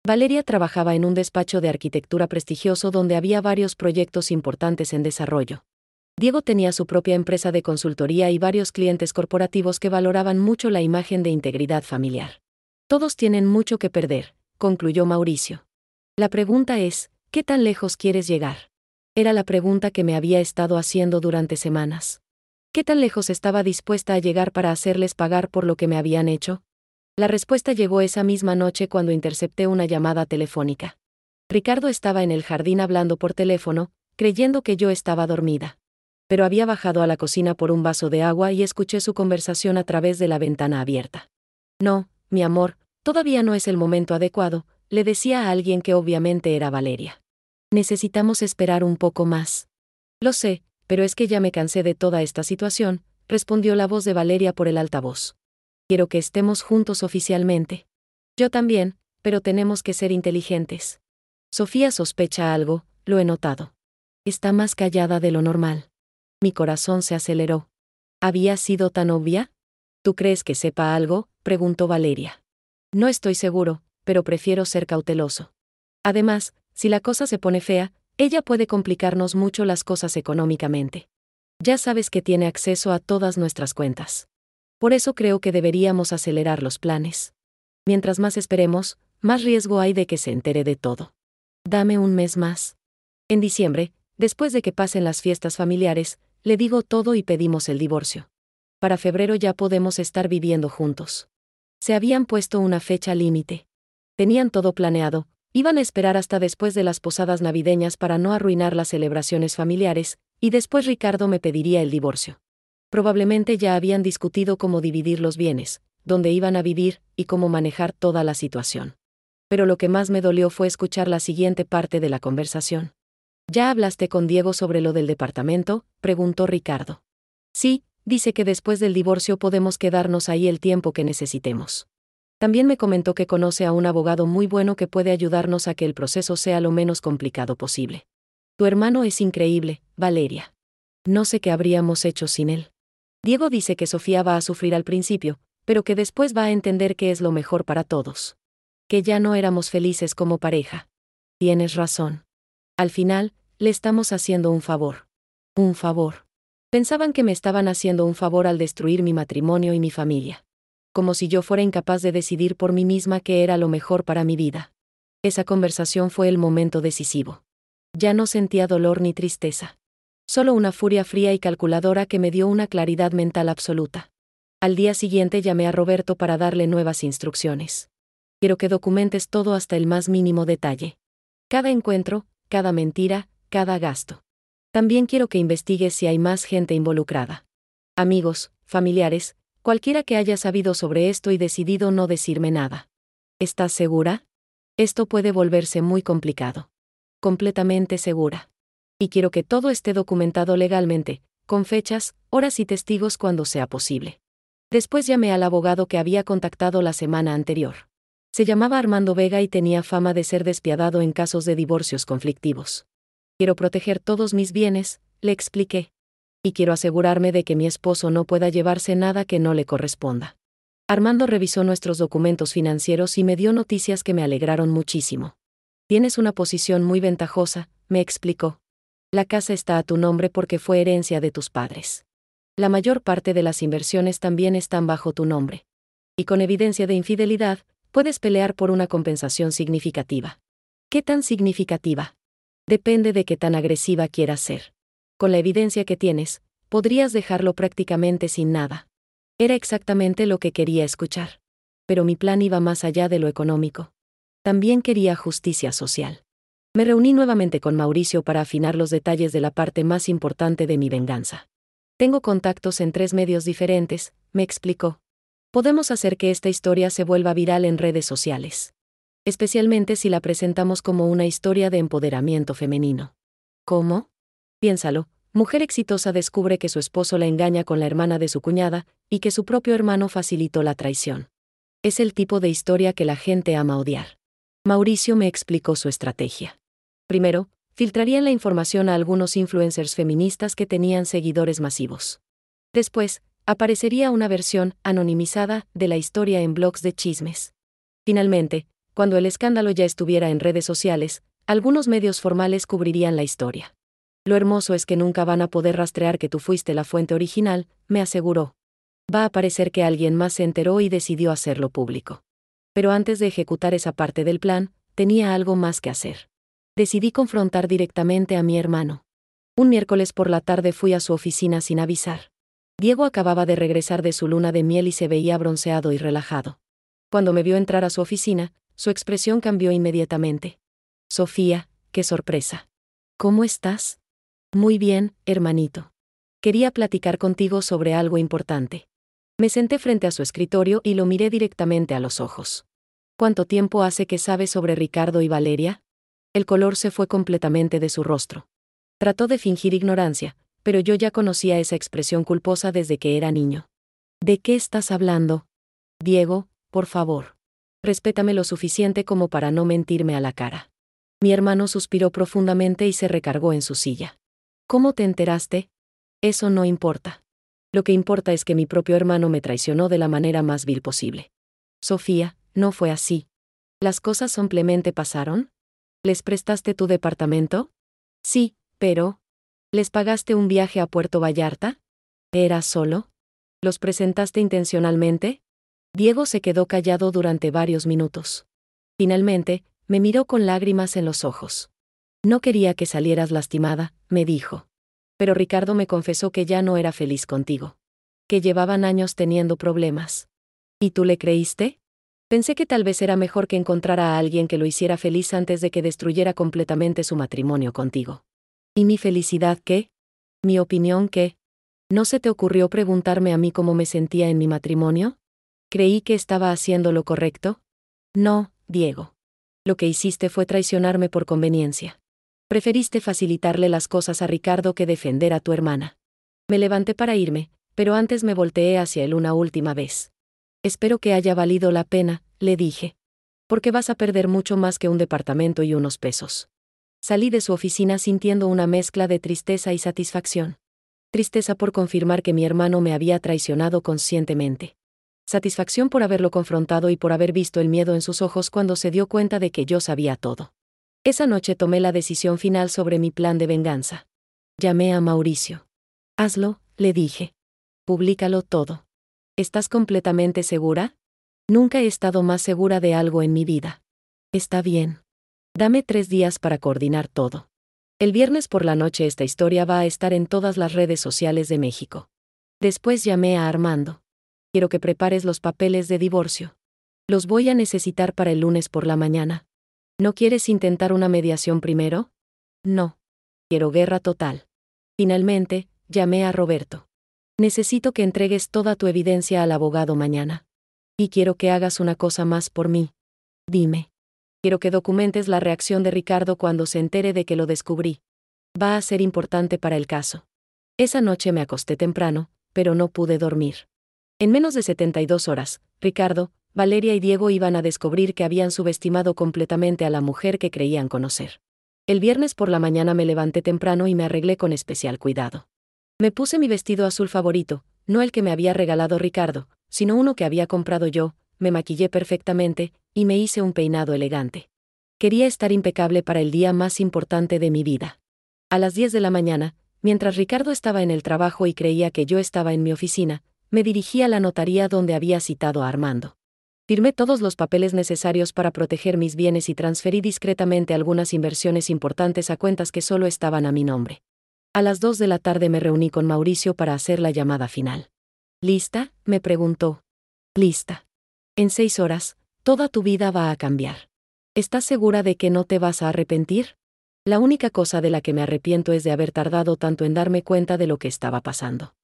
Valeria trabajaba en un despacho de arquitectura prestigioso donde había varios proyectos importantes en desarrollo. Diego tenía su propia empresa de consultoría y varios clientes corporativos que valoraban mucho la imagen de integridad familiar. Todos tienen mucho que perder, concluyó Mauricio. La pregunta es, ¿qué tan lejos quieres llegar? Era la pregunta que me había estado haciendo durante semanas. ¿Qué tan lejos estaba dispuesta a llegar para hacerles pagar por lo que me habían hecho? La respuesta llegó esa misma noche cuando intercepté una llamada telefónica. Ricardo estaba en el jardín hablando por teléfono, creyendo que yo estaba dormida. Pero había bajado a la cocina por un vaso de agua y escuché su conversación a través de la ventana abierta. No, mi amor, todavía no es el momento adecuado, le decía a alguien que obviamente era Valeria. Necesitamos esperar un poco más. Lo sé, pero es que ya me cansé de toda esta situación, respondió la voz de Valeria por el altavoz. Quiero que estemos juntos oficialmente. Yo también, pero tenemos que ser inteligentes. Sofía sospecha algo, lo he notado. Está más callada de lo normal. Mi corazón se aceleró. ¿Había sido tan obvia? ¿Tú crees que sepa algo?, preguntó Valeria. No estoy seguro, pero prefiero ser cauteloso. Además, si la cosa se pone fea, ella puede complicarnos mucho las cosas económicamente. Ya sabes que tiene acceso a todas nuestras cuentas. Por eso creo que deberíamos acelerar los planes. Mientras más esperemos, más riesgo hay de que se entere de todo. Dame un mes más. En diciembre, después de que pasen las fiestas familiares, le digo todo y pedimos el divorcio. Para febrero ya podemos estar viviendo juntos. Se habían puesto una fecha límite. Tenían todo planeado, iban a esperar hasta después de las posadas navideñas para no arruinar las celebraciones familiares, y después Ricardo me pediría el divorcio. Probablemente ya habían discutido cómo dividir los bienes, dónde iban a vivir y cómo manejar toda la situación. Pero lo que más me dolió fue escuchar la siguiente parte de la conversación. ¿Ya hablaste con Diego sobre lo del departamento?, preguntó Ricardo. Sí, dice que después del divorcio podemos quedarnos ahí el tiempo que necesitemos. También me comentó que conoce a un abogado muy bueno que puede ayudarnos a que el proceso sea lo menos complicado posible. Tu hermano es increíble, Valeria. No sé qué habríamos hecho sin él. Diego dice que Sofía va a sufrir al principio, pero que después va a entender que es lo mejor para todos. Que ya no éramos felices como pareja. Tienes razón. Al final, le estamos haciendo un favor. Un favor. Pensaban que me estaban haciendo un favor al destruir mi matrimonio y mi familia. Como si yo fuera incapaz de decidir por mí misma qué era lo mejor para mi vida. Esa conversación fue el momento decisivo. Ya no sentía dolor ni tristeza. Solo una furia fría y calculadora que me dio una claridad mental absoluta. Al día siguiente llamé a Roberto para darle nuevas instrucciones. Quiero que documentes todo hasta el más mínimo detalle. Cada encuentro, cada mentira, cada gasto. También quiero que investigues si hay más gente involucrada. Amigos, familiares, cualquiera que haya sabido sobre esto y decidido no decirme nada. ¿Estás segura? Esto puede volverse muy complicado. Completamente segura. Y quiero que todo esté documentado legalmente, con fechas, horas y testigos cuando sea posible. Después llamé al abogado que había contactado la semana anterior. Se llamaba Armando Vega y tenía fama de ser despiadado en casos de divorcios conflictivos. Quiero proteger todos mis bienes, le expliqué. Y quiero asegurarme de que mi esposo no pueda llevarse nada que no le corresponda. Armando revisó nuestros documentos financieros y me dio noticias que me alegraron muchísimo. Tienes una posición muy ventajosa, me explicó. La casa está a tu nombre porque fue herencia de tus padres. La mayor parte de las inversiones también están bajo tu nombre. Y con evidencia de infidelidad, puedes pelear por una compensación significativa. ¿Qué tan significativa? Depende de qué tan agresiva quieras ser. Con la evidencia que tienes, podrías dejarlo prácticamente sin nada. Era exactamente lo que quería escuchar. Pero mi plan iba más allá de lo económico. También quería justicia social. Me reuní nuevamente con Mauricio para afinar los detalles de la parte más importante de mi venganza. Tengo contactos en 3 medios diferentes, me explicó. Podemos hacer que esta historia se vuelva viral en redes sociales. Especialmente si la presentamos como una historia de empoderamiento femenino. ¿Cómo? Piénsalo, mujer exitosa descubre que su esposo la engaña con la hermana de su cuñada, y que su propio hermano facilitó la traición. Es el tipo de historia que la gente ama odiar. Mauricio me explicó su estrategia. Primero, filtrarían la información a algunos influencers feministas que tenían seguidores masivos. Después, aparecería una versión anonimizada de la historia en blogs de chismes. Finalmente, cuando el escándalo ya estuviera en redes sociales, algunos medios formales cubrirían la historia. Lo hermoso es que nunca van a poder rastrear que tú fuiste la fuente original, me aseguró. Va a parecer que alguien más se enteró y decidió hacerlo público. Pero antes de ejecutar esa parte del plan, tenía algo más que hacer. Decidí confrontar directamente a mi hermano. Un miércoles por la tarde fui a su oficina sin avisar. Diego acababa de regresar de su luna de miel y se veía bronceado y relajado. Cuando me vio entrar a su oficina, su expresión cambió inmediatamente. Sofía, qué sorpresa. ¿Cómo estás? Muy bien, hermanito. Quería platicar contigo sobre algo importante. Me senté frente a su escritorio y lo miré directamente a los ojos. ¿Cuánto tiempo hace que sabes sobre Ricardo y Valeria? El color se fue completamente de su rostro. Trató de fingir ignorancia, pero yo ya conocía esa expresión culposa desde que era niño. ¿De qué estás hablando? Diego, por favor. Respétame lo suficiente como para no mentirme a la cara. Mi hermano suspiró profundamente y se recargó en su silla. ¿Cómo te enteraste? Eso no importa. Lo que importa es que mi propio hermano me traicionó de la manera más vil posible. Sofía, no fue así. ¿Las cosas simplemente pasaron? ¿Les prestaste tu departamento? Sí, pero... ¿les pagaste un viaje a Puerto Vallarta? ¿Era solo? ¿Los presentaste intencionalmente? Diego se quedó callado durante varios minutos. Finalmente, me miró con lágrimas en los ojos. No quería que salieras lastimada, me dijo. Pero Ricardo me confesó que ya no era feliz contigo. Que llevaban años teniendo problemas. ¿Y tú le creíste? Pensé que tal vez era mejor que encontrara a alguien que lo hiciera feliz antes de que destruyera completamente su matrimonio contigo. ¿Y mi felicidad qué? ¿Mi opinión qué? ¿No se te ocurrió preguntarme a mí cómo me sentía en mi matrimonio? ¿Creí que estaba haciendo lo correcto? No, Diego. Lo que hiciste fue traicionarme por conveniencia. Preferiste facilitarle las cosas a Ricardo que defender a tu hermana. Me levanté para irme, pero antes me volteé hacia él una última vez. Espero que haya valido la pena, le dije. Porque vas a perder mucho más que un departamento y unos pesos. Salí de su oficina sintiendo una mezcla de tristeza y satisfacción. Tristeza por confirmar que mi hermano me había traicionado conscientemente. Satisfacción por haberlo confrontado y por haber visto el miedo en sus ojos cuando se dio cuenta de que yo sabía todo. Esa noche tomé la decisión final sobre mi plan de venganza. Llamé a Mauricio. Hazlo, le dije. Públicalo todo. ¿Estás completamente segura? Nunca he estado más segura de algo en mi vida. Está bien. Dame 3 días para coordinar todo. El viernes por la noche esta historia va a estar en todas las redes sociales de México. Después llamé a Armando. Quiero que prepares los papeles de divorcio. Los voy a necesitar para el lunes por la mañana. ¿No quieres intentar una mediación primero? No. Quiero guerra total. Finalmente, llamé a Roberto. Necesito que entregues toda tu evidencia al abogado mañana. Y quiero que hagas una cosa más por mí. Dime. Quiero que documentes la reacción de Ricardo cuando se entere de que lo descubrí. Va a ser importante para el caso. Esa noche me acosté temprano, pero no pude dormir. En menos de 72 horas, Ricardo, Valeria y Diego iban a descubrir que habían subestimado completamente a la mujer que creían conocer. El viernes por la mañana me levanté temprano y me arreglé con especial cuidado. Me puse mi vestido azul favorito, no el que me había regalado Ricardo, sino uno que había comprado yo, me maquillé perfectamente, y me hice un peinado elegante. Quería estar impecable para el día más importante de mi vida. A las 10 de la mañana, mientras Ricardo estaba en el trabajo y creía que yo estaba en mi oficina, me dirigí a la notaría donde había citado a Armando. Firmé todos los papeles necesarios para proteger mis bienes y transferí discretamente algunas inversiones importantes a cuentas que solo estaban a mi nombre. A las 2 de la tarde me reuní con Mauricio para hacer la llamada final. ¿Lista?, me preguntó. Lista. En 6 horas, toda tu vida va a cambiar. ¿Estás segura de que no te vas a arrepentir? La única cosa de la que me arrepiento es de haber tardado tanto en darme cuenta de lo que estaba pasando.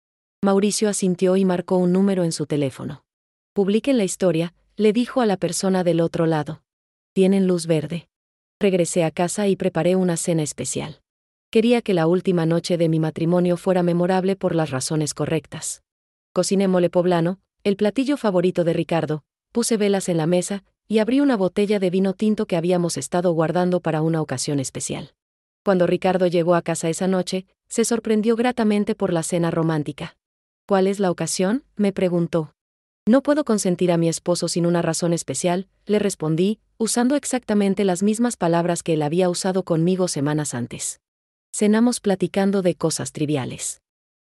Mauricio asintió y marcó un número en su teléfono. Publiquen la historia, le dijo a la persona del otro lado. Tienen luz verde. Regresé a casa y preparé una cena especial. Quería que la última noche de mi matrimonio fuera memorable por las razones correctas. Cociné mole poblano, el platillo favorito de Ricardo, puse velas en la mesa, y abrí una botella de vino tinto que habíamos estado guardando para una ocasión especial. Cuando Ricardo llegó a casa esa noche, se sorprendió gratamente por la cena romántica. ¿Cuál es la ocasión?, me preguntó. No puedo consentir a mi esposo sin una razón especial, le respondí, usando exactamente las mismas palabras que él había usado conmigo semanas antes. Cenamos platicando de cosas triviales.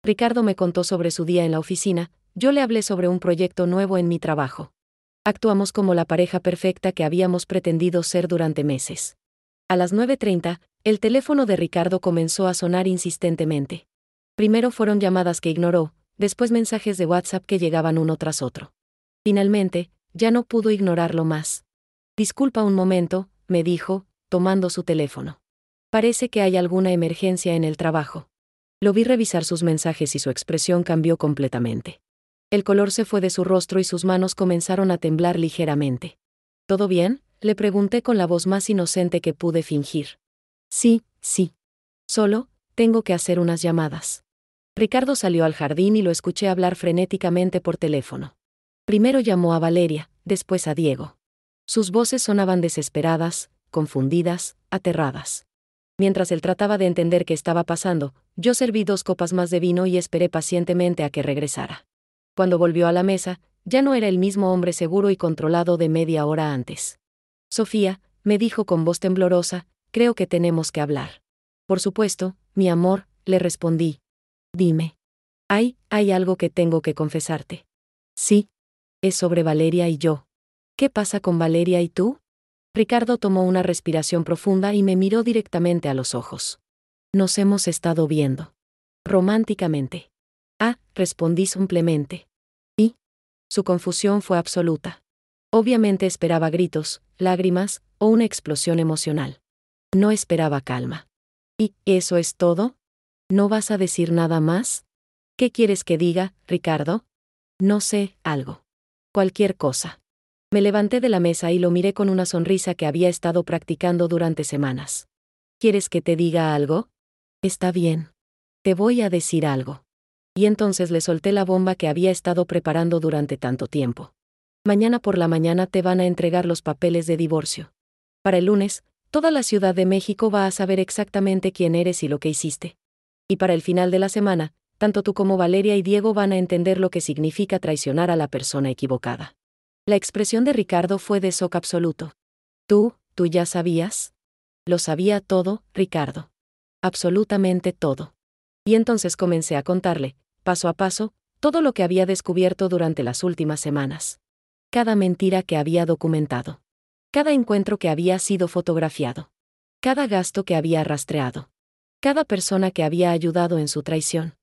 Ricardo me contó sobre su día en la oficina, yo le hablé sobre un proyecto nuevo en mi trabajo. Actuamos como la pareja perfecta que habíamos pretendido ser durante meses. A las 9:30, el teléfono de Ricardo comenzó a sonar insistentemente. Primero fueron llamadas que ignoró, después mensajes de WhatsApp que llegaban uno tras otro. Finalmente, ya no pudo ignorarlo más. Disculpa un momento, me dijo, tomando su teléfono. Parece que hay alguna emergencia en el trabajo. Lo vi revisar sus mensajes y su expresión cambió completamente. El color se fue de su rostro y sus manos comenzaron a temblar ligeramente. ¿Todo bien?, le pregunté con la voz más inocente que pude fingir. Sí. Solo, tengo que hacer unas llamadas. Ricardo salió al jardín y lo escuché hablar frenéticamente por teléfono. Primero llamó a Valeria, después a Diego. Sus voces sonaban desesperadas, confundidas, aterradas. Mientras él trataba de entender qué estaba pasando, yo serví 2 copas más de vino y esperé pacientemente a que regresara. Cuando volvió a la mesa, ya no era el mismo hombre seguro y controlado de media hora antes. Sofía, me dijo con voz temblorosa, creo que tenemos que hablar. Por supuesto, mi amor, le respondí. Dime. Hay algo que tengo que confesarte. Sí. Es sobre Valeria y yo. ¿Qué pasa con Valeria y tú? Ricardo tomó una respiración profunda y me miró directamente a los ojos. Nos hemos estado viendo. Románticamente. Respondí simplemente. ¿Y? Su confusión fue absoluta. Obviamente esperaba gritos, lágrimas, o una explosión emocional. No esperaba calma. ¿Y eso es todo? ¿No vas a decir nada más? ¿Qué quieres que diga, Ricardo? No sé, algo. Cualquier cosa. Me levanté de la mesa y lo miré con una sonrisa que había estado practicando durante semanas. ¿Quieres que te diga algo? Está bien. Te voy a decir algo. Y entonces le solté la bomba que había estado preparando durante tanto tiempo. Mañana por la mañana te van a entregar los papeles de divorcio. Para el lunes, toda la Ciudad de México va a saber exactamente quién eres y lo que hiciste. Y para el final de la semana, tanto tú como Valeria y Diego van a entender lo que significa traicionar a la persona equivocada. La expresión de Ricardo fue de shock absoluto. ¿Tú ya sabías? Lo sabía todo, Ricardo. Absolutamente todo. Y entonces comencé a contarle, paso a paso, todo lo que había descubierto durante las últimas semanas. Cada mentira que había documentado. Cada encuentro que había sido fotografiado. Cada gasto que había rastreado. Cada persona que había ayudado en su traición.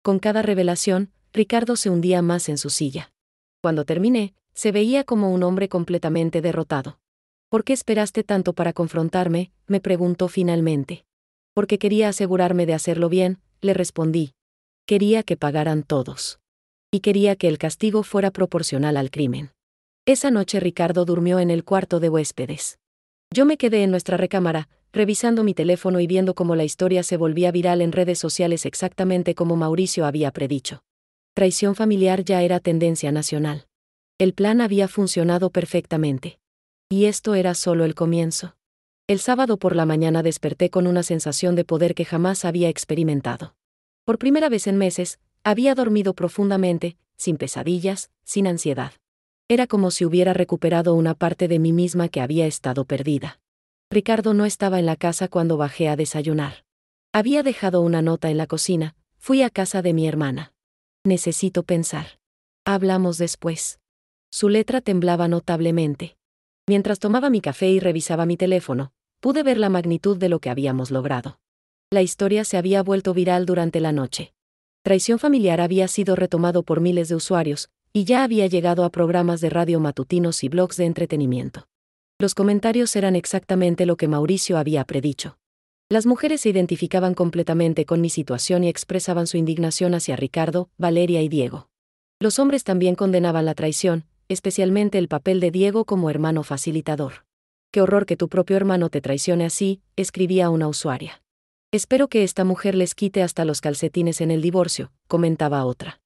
Con cada revelación, Ricardo se hundía más en su silla. Cuando terminé, se veía como un hombre completamente derrotado. ¿Por qué esperaste tanto para confrontarme?, me preguntó finalmente. Porque quería asegurarme de hacerlo bien, le respondí. Quería que pagaran todos. Y quería que el castigo fuera proporcional al crimen. Esa noche Ricardo durmió en el cuarto de huéspedes. Yo me quedé en nuestra recámara, revisando mi teléfono y viendo cómo la historia se volvía viral en redes sociales exactamente como Mauricio había predicho. Traición familiar ya era tendencia nacional. El plan había funcionado perfectamente. Y esto era solo el comienzo. El sábado por la mañana desperté con una sensación de poder que jamás había experimentado. Por primera vez en meses, había dormido profundamente, sin pesadillas, sin ansiedad. Era como si hubiera recuperado una parte de mí misma que había estado perdida. Ricardo no estaba en la casa cuando bajé a desayunar. Había dejado una nota en la cocina. Fui a casa de mi hermana. Necesito pensar. Hablamos después. Su letra temblaba notablemente. Mientras tomaba mi café y revisaba mi teléfono, pude ver la magnitud de lo que habíamos logrado. La historia se había vuelto viral durante la noche. Traición familiar había sido retomado por miles de usuarios, y ya había llegado a programas de radio matutinos y blogs de entretenimiento. Los comentarios eran exactamente lo que Mauricio había predicho. Las mujeres se identificaban completamente con mi situación y expresaban su indignación hacia Ricardo, Valeria y Diego. Los hombres también condenaban la traición, especialmente el papel de Diego como hermano facilitador. «Qué horror que tu propio hermano te traicione así», escribía una usuaria. «Espero que esta mujer les quite hasta los calcetines en el divorcio», comentaba otra.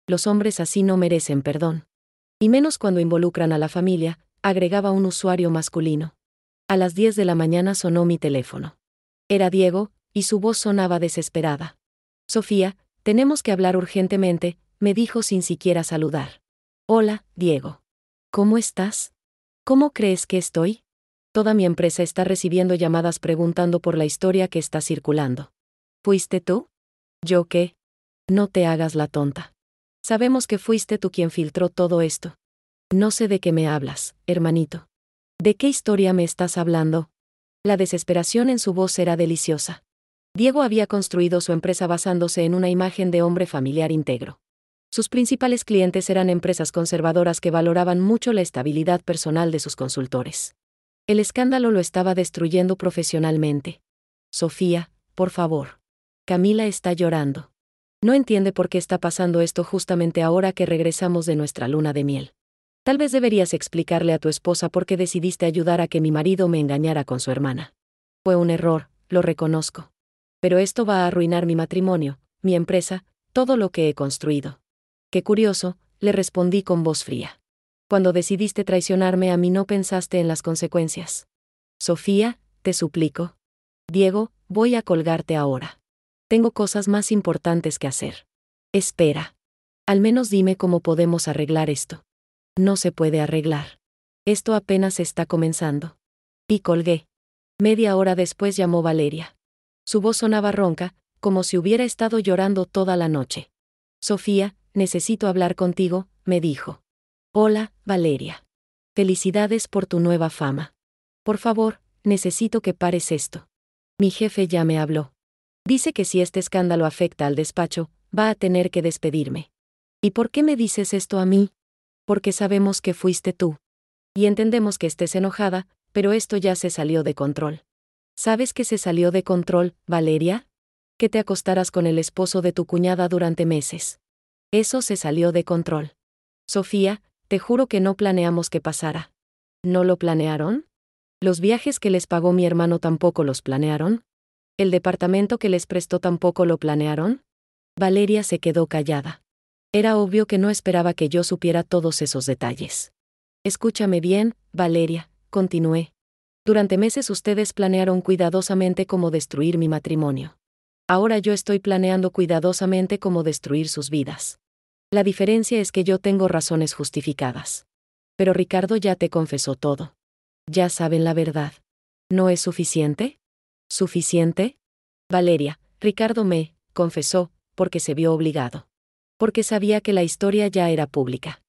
«Los hombres así no merecen perdón. Y menos cuando involucran a la familia», agregaba un usuario masculino. A las 10 de la mañana sonó mi teléfono. Era Diego, y su voz sonaba desesperada. «Sofía, tenemos que hablar urgentemente», me dijo sin siquiera saludar. «Hola, Diego. ¿Cómo estás? ¿Cómo crees que estoy? Toda mi empresa está recibiendo llamadas preguntando por la historia que está circulando. ¿Fuiste tú? ¿Yo qué? No te hagas la tonta. Sabemos que fuiste tú quien filtró todo esto. No sé de qué me hablas, hermanito. ¿De qué historia me estás hablando?» La desesperación en su voz era deliciosa. Diego había construido su empresa basándose en una imagen de hombre familiar íntegro. Sus principales clientes eran empresas conservadoras que valoraban mucho la estabilidad personal de sus consultores. El escándalo lo estaba destruyendo profesionalmente. «Sofía, por favor. Camila está llorando. No entiende por qué está pasando esto justamente ahora que regresamos de nuestra luna de miel. Tal vez deberías explicarle a tu esposa por qué decidiste ayudar a que mi marido me engañara con su hermana. Fue un error, lo reconozco. Pero esto va a arruinar mi matrimonio, mi empresa, todo lo que he construido». «Qué curioso», le respondí con voz fría. «Cuando decidiste traicionarme a mí no pensaste en las consecuencias. Sofía, te suplico. Diego, voy a colgarte ahora. Tengo cosas más importantes que hacer. Espera. Al menos dime cómo podemos arreglar esto». «No se puede arreglar. Esto apenas está comenzando». Y colgué. Media hora después llamó Valeria. Su voz sonaba ronca, como si hubiera estado llorando toda la noche. «Sofía, necesito hablar contigo», me dijo. «Hola, Valeria. Felicidades por tu nueva fama. Por favor, necesito que pares esto. Mi jefe ya me habló. Dice que si este escándalo afecta al despacho, va a tener que despedirme». «¿Y por qué me dices esto a mí?» «Porque sabemos que fuiste tú. Y entendemos que estés enojada, pero esto ya se salió de control». «¿Sabes que se salió de control, Valeria? Que te acostaras con el esposo de tu cuñada durante meses. Eso se salió de control. Sofía, te juro que no planeamos que pasara». «¿No lo planearon? ¿Los viajes que les pagó mi hermano tampoco los planearon? ¿El departamento que les prestó tampoco lo planearon?» Valeria se quedó callada. Era obvio que no esperaba que yo supiera todos esos detalles. «Escúchame bien, Valeria», continué. «Durante meses ustedes planearon cuidadosamente cómo destruir mi matrimonio. Ahora yo estoy planeando cuidadosamente cómo destruir sus vidas. La diferencia es que yo tengo razones justificadas. Pero Ricardo ya te confesó todo. Ya saben la verdad. ¿No es suficiente? ¿Suficiente?» «Valeria, Ricardo me confesó porque se vio obligado. Porque sabía que la historia ya era pública.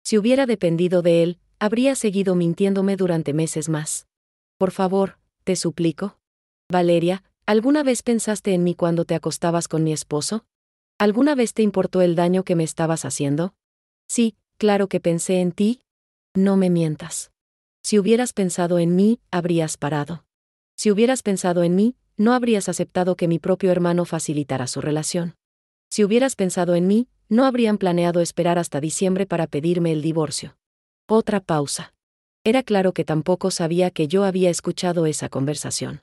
Si hubiera dependido de él, habría seguido mintiéndome durante meses más. Por favor, te suplico. Valeria, ¿alguna vez pensaste en mí cuando te acostabas con mi esposo? ¿Alguna vez te importó el daño que me estabas haciendo?» «Sí, claro que pensé en ti». «No me mientas. Si hubieras pensado en mí, habrías parado. Si hubieras pensado en mí, no habrías aceptado que mi propio hermano facilitara su relación. Si hubieras pensado en mí, no habrían planeado esperar hasta diciembre para pedirme el divorcio». Otra pausa. Era claro que tampoco sabía que yo había escuchado esa conversación.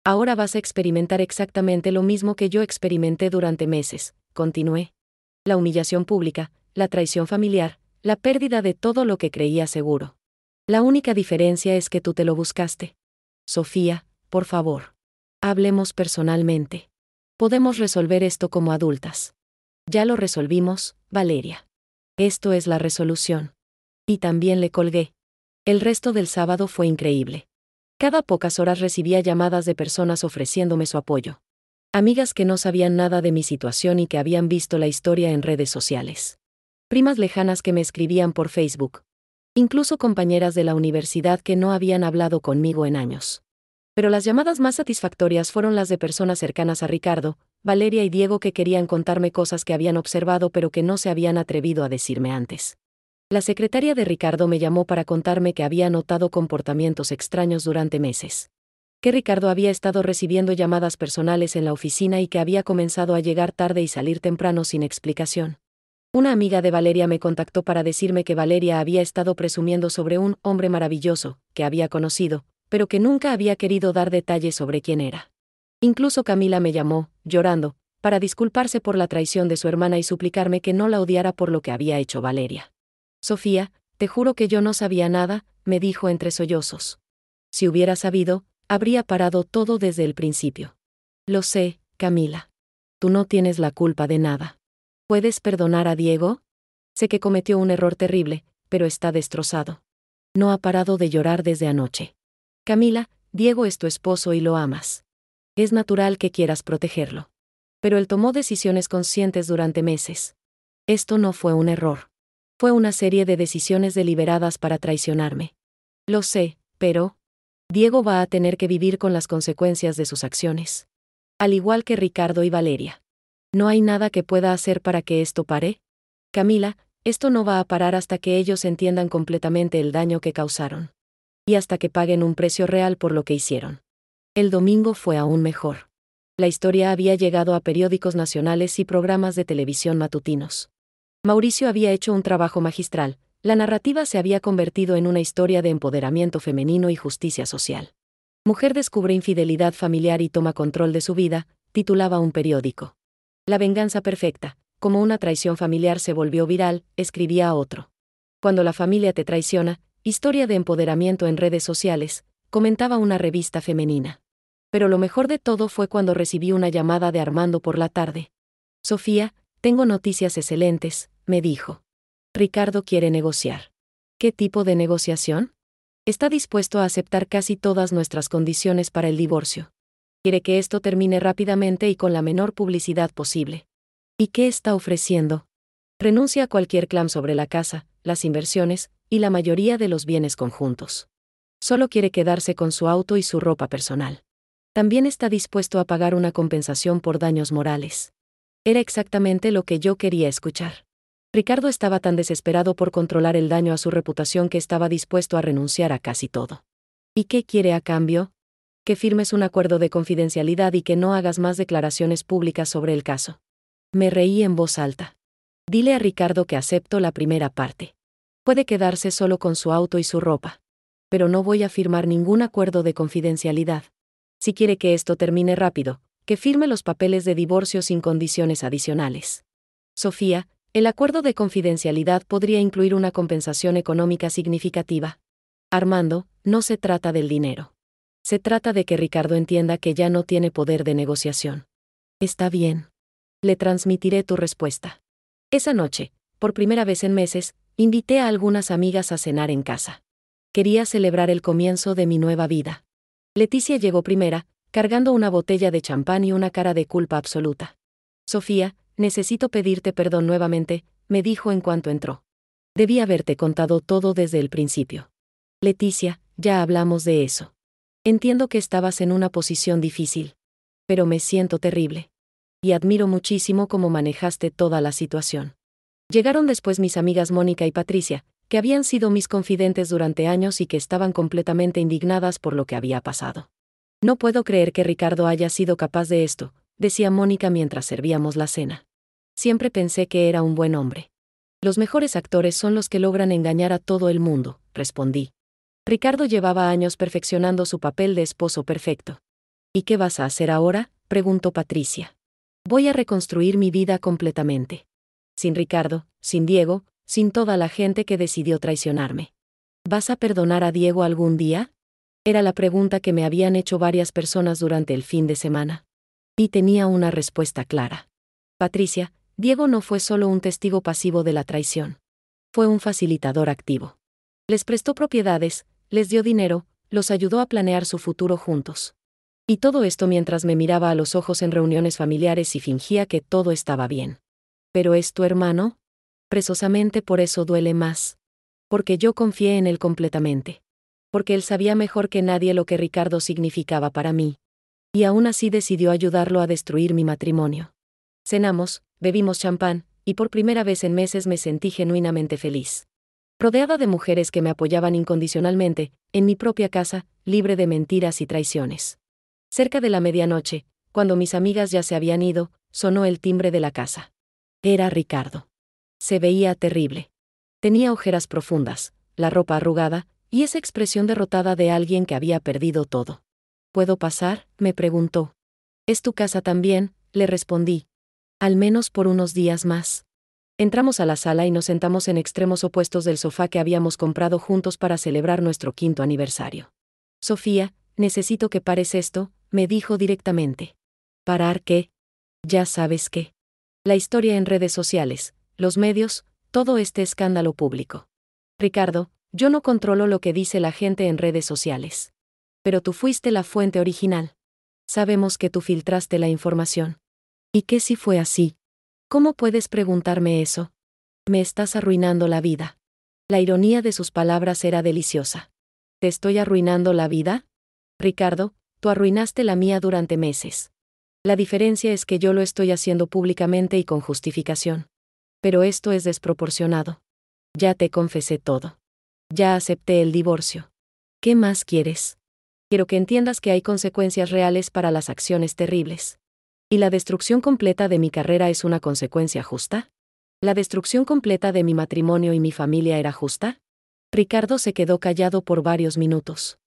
«Ahora vas a experimentar exactamente lo mismo que yo experimenté durante meses», continué. «La humillación pública, la traición familiar, la pérdida de todo lo que creía seguro. La única diferencia es que tú te lo buscaste. Sofía, por favor. Hablemos personalmente. Podemos resolver esto como adultas». «Ya lo resolvimos, Valeria. Esto es la resolución. Y también le colgué. El resto del sábado fue increíble. Cada pocas horas recibía llamadas de personas ofreciéndome su apoyo. Amigas que no sabían nada de mi situación y que habían visto la historia en redes sociales. Primas lejanas que me escribían por Facebook. Incluso compañeras de la universidad que no habían hablado conmigo en años. Pero las llamadas más satisfactorias fueron las de personas cercanas a Ricardo, Valeria y Diego, que querían contarme cosas que habían observado pero que no se habían atrevido a decirme antes. La secretaria de Ricardo me llamó para contarme que había notado comportamientos extraños durante meses. Que Ricardo había estado recibiendo llamadas personales en la oficina y que había comenzado a llegar tarde y salir temprano sin explicación. Una amiga de Valeria me contactó para decirme que Valeria había estado presumiendo sobre un hombre maravilloso que había conocido, pero que nunca había querido dar detalles sobre quién era. Incluso Camila me llamó, llorando, para disculparse por la traición de su hermana y suplicarme que no la odiara por lo que había hecho Valeria. Sofía, te juro que yo no sabía nada, me dijo entre sollozos. Si hubiera sabido, habría parado todo desde el principio. Lo sé, Camila. Tú no tienes la culpa de nada. ¿Puedes perdonar a Diego? Sé que cometió un error terrible, pero está destrozado. No ha parado de llorar desde anoche. Camila, Diego es tu esposo y lo amas. Es natural que quieras protegerlo. Pero él tomó decisiones conscientes durante meses. Esto no fue un error. Fue una serie de decisiones deliberadas para traicionarme. Lo sé, pero Diego va a tener que vivir con las consecuencias de sus acciones. Al igual que Ricardo y Valeria. ¿No hay nada que pueda hacer para que esto pare? Camila, esto no va a parar hasta que ellos entiendan completamente el daño que causaron. Y hasta que paguen un precio real por lo que hicieron. El domingo fue aún mejor. La historia había llegado a periódicos nacionales y programas de televisión matutinos. Mauricio había hecho un trabajo magistral. La narrativa se había convertido en una historia de empoderamiento femenino y justicia social. Mujer descubre infidelidad familiar y toma control de su vida, titulaba un periódico. La venganza perfecta, como una traición familiar se volvió viral, escribía otro. Cuando la familia te traiciona, historia de empoderamiento en redes sociales, comentaba una revista femenina. Pero lo mejor de todo fue cuando recibí una llamada de Armando por la tarde. Sofía, tengo noticias excelentes, me dijo. Ricardo quiere negociar. ¿Qué tipo de negociación? Está dispuesto a aceptar casi todas nuestras condiciones para el divorcio. Quiere que esto termine rápidamente y con la menor publicidad posible. ¿Y qué está ofreciendo? Renuncia a cualquier claim sobre la casa, las inversiones, y la mayoría de los bienes conjuntos. Solo quiere quedarse con su auto y su ropa personal. También está dispuesto a pagar una compensación por daños morales. Era exactamente lo que yo quería escuchar. Ricardo estaba tan desesperado por controlar el daño a su reputación que estaba dispuesto a renunciar a casi todo. ¿Y qué quiere a cambio? Que firmes un acuerdo de confidencialidad y que no hagas más declaraciones públicas sobre el caso. Me reí en voz alta. Dile a Ricardo que acepto la primera parte. Puede quedarse solo con su auto y su ropa. Pero no voy a firmar ningún acuerdo de confidencialidad. Si quiere que esto termine rápido, que firme los papeles de divorcio sin condiciones adicionales. Sofía, el acuerdo de confidencialidad podría incluir una compensación económica significativa. Armando, no se trata del dinero. Se trata de que Ricardo entienda que ya no tiene poder de negociación. Está bien. Le transmitiré tu respuesta. Esa noche, por primera vez en meses, invité a algunas amigas a cenar en casa. Quería celebrar el comienzo de mi nueva vida. Leticia llegó primera, cargando una botella de champán y una cara de culpa absoluta. Sofía, necesito pedirte perdón nuevamente, me dijo en cuanto entró. Debí haberte contado todo desde el principio. Leticia, ya hablamos de eso. Entiendo que estabas en una posición difícil. Pero me siento terrible. Y admiro muchísimo cómo manejaste toda la situación. Llegaron después mis amigas Mónica y Patricia, que habían sido mis confidentes durante años y que estaban completamente indignadas por lo que había pasado. No puedo creer que Ricardo haya sido capaz de esto, decía Mónica mientras servíamos la cena. Siempre pensé que era un buen hombre. Los mejores actores son los que logran engañar a todo el mundo, respondí. Ricardo llevaba años perfeccionando su papel de esposo perfecto. ¿Y qué vas a hacer ahora?, preguntó Patricia. Voy a reconstruir mi vida completamente. Sin Ricardo, sin Diego, sin toda la gente que decidió traicionarme. ¿Vas a perdonar a Diego algún día? Era la pregunta que me habían hecho varias personas durante el fin de semana. Y tenía una respuesta clara. Patricia, Diego no fue solo un testigo pasivo de la traición. Fue un facilitador activo. Les prestó propiedades, les dio dinero, los ayudó a planear su futuro juntos. Y todo esto mientras me miraba a los ojos en reuniones familiares y fingía que todo estaba bien. ¿Pero es tu hermano? Precisamente por eso duele más. Porque yo confié en él completamente. Porque él sabía mejor que nadie lo que Ricardo significaba para mí. Y aún así decidió ayudarlo a destruir mi matrimonio. Cenamos, bebimos champán, y por primera vez en meses me sentí genuinamente feliz. Rodeada de mujeres que me apoyaban incondicionalmente, en mi propia casa, libre de mentiras y traiciones. Cerca de la medianoche, cuando mis amigas ya se habían ido, sonó el timbre de la casa. Era Ricardo. Se veía terrible. Tenía ojeras profundas, la ropa arrugada, y esa expresión derrotada de alguien que había perdido todo. ¿Puedo pasar?, me preguntó. ¿Es tu casa también?, le respondí. Al menos por unos días más. Entramos a la sala y nos sentamos en extremos opuestos del sofá que habíamos comprado juntos para celebrar nuestro 5º aniversario. Sofía, necesito que pares esto, me dijo directamente. ¿Parar qué? Ya sabes qué. La historia en redes sociales, los medios, todo este escándalo público. Ricardo, yo no controlo lo que dice la gente en redes sociales. Pero tú fuiste la fuente original. Sabemos que tú filtraste la información. ¿Y qué si fue así? ¿Cómo puedes preguntarme eso? Me estás arruinando la vida. La ironía de sus palabras era deliciosa. ¿Te estoy arruinando la vida? Ricardo, tú arruinaste la mía durante meses. La diferencia es que yo lo estoy haciendo públicamente y con justificación. Pero esto es desproporcionado. Ya te confesé todo. Ya acepté el divorcio. ¿Qué más quieres? Quiero que entiendas que hay consecuencias reales para las acciones terribles. ¿Y la destrucción completa de mi carrera es una consecuencia justa? ¿La destrucción completa de mi matrimonio y mi familia era justa? Ricardo se quedó callado por varios minutos.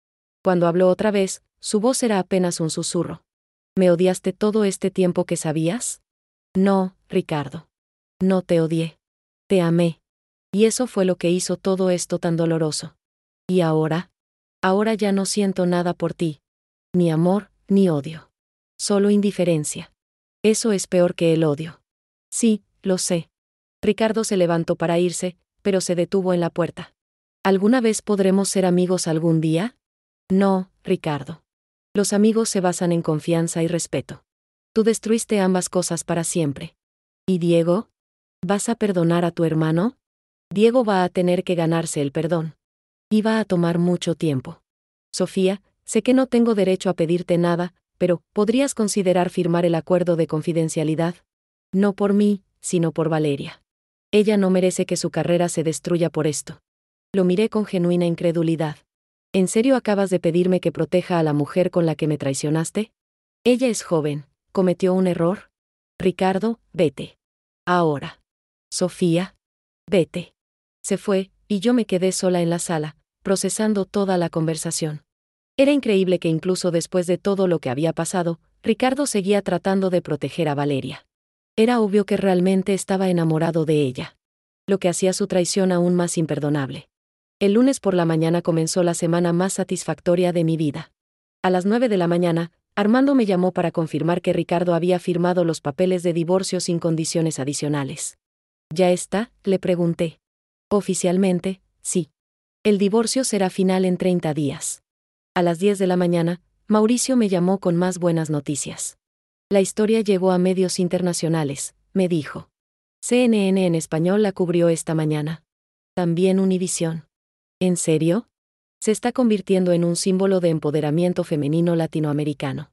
Cuando habló otra vez, su voz era apenas un susurro. ¿Me odiaste todo este tiempo que sabías? No, Ricardo. No te odié. Te amé. Y eso fue lo que hizo todo esto tan doloroso. ¿Y ahora? Ahora ya no siento nada por ti. Ni amor, ni odio. Solo indiferencia. Eso es peor que el odio. Sí, lo sé. Ricardo se levantó para irse, pero se detuvo en la puerta. ¿Alguna vez podremos ser amigos algún día? No, Ricardo. Los amigos se basan en confianza y respeto. Tú destruiste ambas cosas para siempre. ¿Y Diego? ¿Vas a perdonar a tu hermano? Diego va a tener que ganarse el perdón. Y va a tomar mucho tiempo. Sofía, sé que no tengo derecho a pedirte nada, pero ¿podrías considerar firmar el acuerdo de confidencialidad? No por mí, sino por Valeria. Ella no merece que su carrera se destruya por esto. Lo miré con genuina incredulidad. ¿En serio acabas de pedirme que proteja a la mujer con la que me traicionaste? Ella es joven, ¿cometió un error? Ricardo, vete. Ahora. Sofía, vete. Se fue, y yo me quedé sola en la sala, procesando toda la conversación. Era increíble que incluso después de todo lo que había pasado, Ricardo seguía tratando de proteger a Valeria. Era obvio que realmente estaba enamorado de ella. Lo que hacía su traición aún más imperdonable. El lunes por la mañana comenzó la semana más satisfactoria de mi vida. A las 9 de la mañana, Armando me llamó para confirmar que Ricardo había firmado los papeles de divorcio sin condiciones adicionales. ¿Ya está?, le pregunté. Oficialmente, sí. El divorcio será final en 30 días. A las 10 de la mañana, Mauricio me llamó con más buenas noticias. La historia llegó a medios internacionales, me dijo. CNN en español la cubrió esta mañana. También Univisión. ¿En serio? Se está convirtiendo en un símbolo de empoderamiento femenino latinoamericano.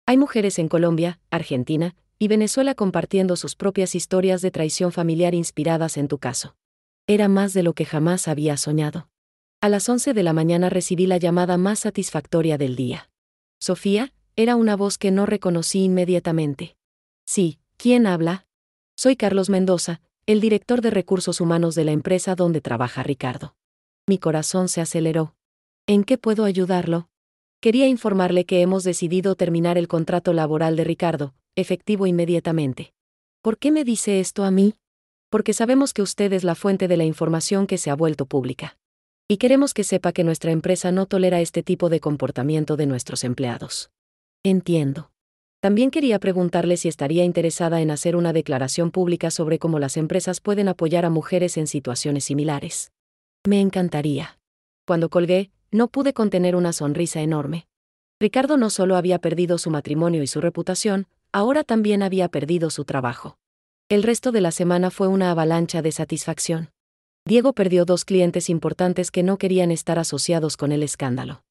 Hay mujeres en Colombia, Argentina y Venezuela compartiendo sus propias historias de traición familiar inspiradas en tu caso. Era más de lo que jamás había soñado. A las 11 de la mañana recibí la llamada más satisfactoria del día. Sofía, era una voz que no reconocí inmediatamente. Sí, ¿quién habla? Soy Carlos Mendoza, el director de recursos humanos de la empresa donde trabaja Ricardo. Mi corazón se aceleró. ¿En qué puedo ayudarlo? Quería informarle que hemos decidido terminar el contrato laboral de Ricardo, efectivo inmediatamente. ¿Por qué me dice esto a mí? Porque sabemos que usted es la fuente de la información que se ha vuelto pública. Y queremos que sepa que nuestra empresa no tolera este tipo de comportamiento de nuestros empleados. Entiendo. También quería preguntarle si estaría interesada en hacer una declaración pública sobre cómo las empresas pueden apoyar a mujeres en situaciones similares. Me encantaría. Cuando colgué, no pude contener una sonrisa enorme. Ricardo no solo había perdido su matrimonio y su reputación, ahora también había perdido su trabajo. El resto de la semana fue una avalancha de satisfacción. Diego perdió 2 clientes importantes que no querían estar asociados con el escándalo.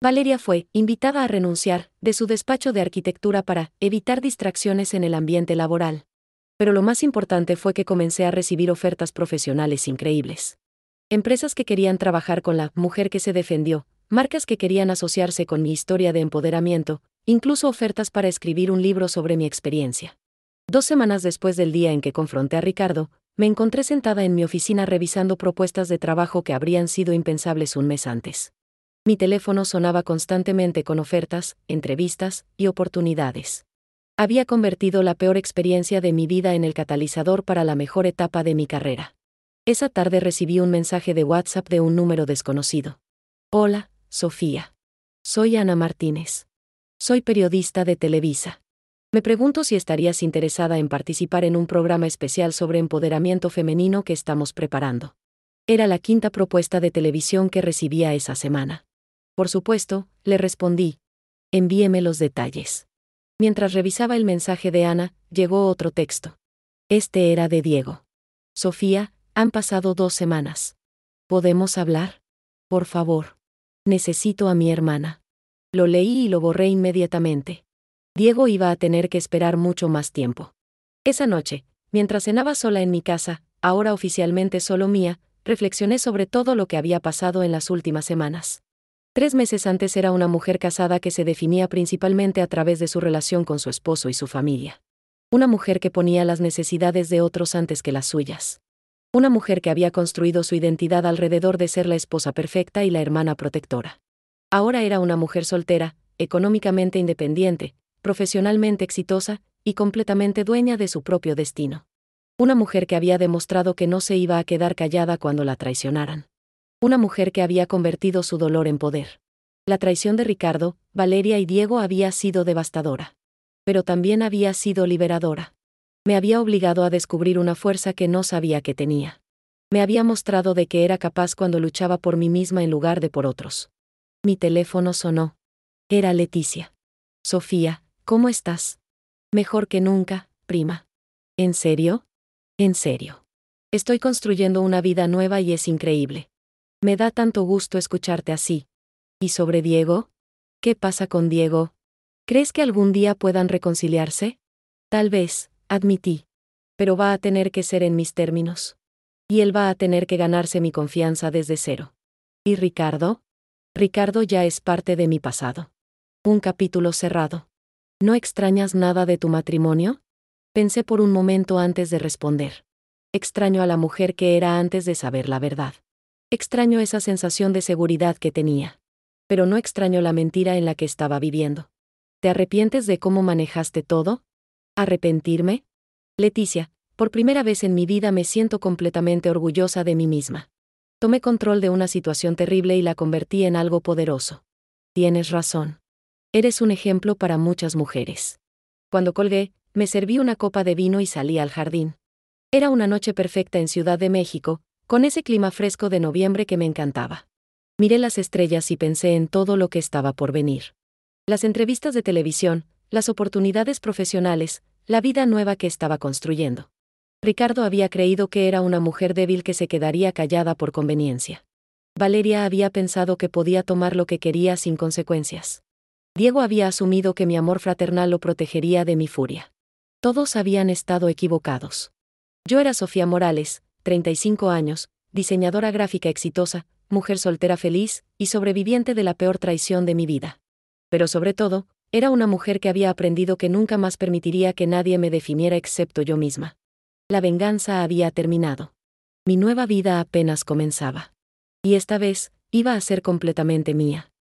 Valeria fue invitada a renunciar de su despacho de arquitectura para evitar distracciones en el ambiente laboral. Pero lo más importante fue que comencé a recibir ofertas profesionales increíbles. Empresas que querían trabajar con la mujer que se defendió, marcas que querían asociarse con mi historia de empoderamiento, incluso ofertas para escribir un libro sobre mi experiencia. 2 semanas después del día en que confronté a Ricardo, me encontré sentada en mi oficina revisando propuestas de trabajo que habrían sido impensables un mes antes. Mi teléfono sonaba constantemente con ofertas, entrevistas y oportunidades. Había convertido la peor experiencia de mi vida en el catalizador para la mejor etapa de mi carrera. Esa tarde recibí un mensaje de WhatsApp de un número desconocido. Hola, Sofía. Soy Ana Martínez. Soy periodista de Televisa. Me pregunto si estarías interesada en participar en un programa especial sobre empoderamiento femenino que estamos preparando. Era la 5ª propuesta de televisión que recibía esa semana. Por supuesto, le respondí. Envíeme los detalles. Mientras revisaba el mensaje de Ana, llegó otro texto. Este era de Diego. Sofía, han pasado 2 semanas. ¿Podemos hablar? Por favor. Necesito a mi hermana. Lo leí y lo borré inmediatamente. Diego iba a tener que esperar mucho más tiempo. Esa noche, mientras cenaba sola en mi casa, ahora oficialmente solo mía, reflexioné sobre todo lo que había pasado en las últimas semanas. 3 meses antes era una mujer casada que se definía principalmente a través de su relación con su esposo y su familia. Una mujer que ponía las necesidades de otros antes que las suyas. Una mujer que había construido su identidad alrededor de ser la esposa perfecta y la hermana protectora. Ahora era una mujer soltera, económicamente independiente, profesionalmente exitosa y completamente dueña de su propio destino. Una mujer que había demostrado que no se iba a quedar callada cuando la traicionaran. Una mujer que había convertido su dolor en poder. La traición de Ricardo, Valeria y Diego había sido devastadora. Pero también había sido liberadora. Me había obligado a descubrir una fuerza que no sabía que tenía. Me había mostrado de que era capaz cuando luchaba por mí misma en lugar de por otros. Mi teléfono sonó. Era Leticia. Sofía, ¿cómo estás? Mejor que nunca, prima. ¿En serio? En serio. Estoy construyendo una vida nueva y es increíble. Me da tanto gusto escucharte así. ¿Y sobre Diego? ¿Qué pasa con Diego? ¿Crees que algún día puedan reconciliarse? Tal vez, admití. Pero va a tener que ser en mis términos. Y él va a tener que ganarse mi confianza desde cero. ¿Y Ricardo? Ricardo ya es parte de mi pasado. Un capítulo cerrado. ¿No extrañas nada de tu matrimonio? Pensé por un momento antes de responder. Extraño a la mujer que era antes de saber la verdad. Extraño esa sensación de seguridad que tenía. Pero no extraño la mentira en la que estaba viviendo. ¿Te arrepientes de cómo manejaste todo? ¿Arrepentirme? Leticia, por primera vez en mi vida me siento completamente orgullosa de mí misma. Tomé control de una situación terrible y la convertí en algo poderoso. Tienes razón. Eres un ejemplo para muchas mujeres. Cuando colgué, me serví una copa de vino y salí al jardín. Era una noche perfecta en Ciudad de México, con ese clima fresco de noviembre que me encantaba. Miré las estrellas y pensé en todo lo que estaba por venir. Las entrevistas de televisión, las oportunidades profesionales, la vida nueva que estaba construyendo. Ricardo había creído que era una mujer débil que se quedaría callada por conveniencia. Valeria había pensado que podía tomar lo que quería sin consecuencias. Diego había asumido que mi amor fraternal lo protegería de mi furia. Todos habían estado equivocados. Yo era Sofía Morales, 35 años, diseñadora gráfica exitosa, mujer soltera feliz y sobreviviente de la peor traición de mi vida. Pero sobre todo, era una mujer que había aprendido que nunca más permitiría que nadie me definiera excepto yo misma. La venganza había terminado. Mi nueva vida apenas comenzaba. Y esta vez, iba a ser completamente mía.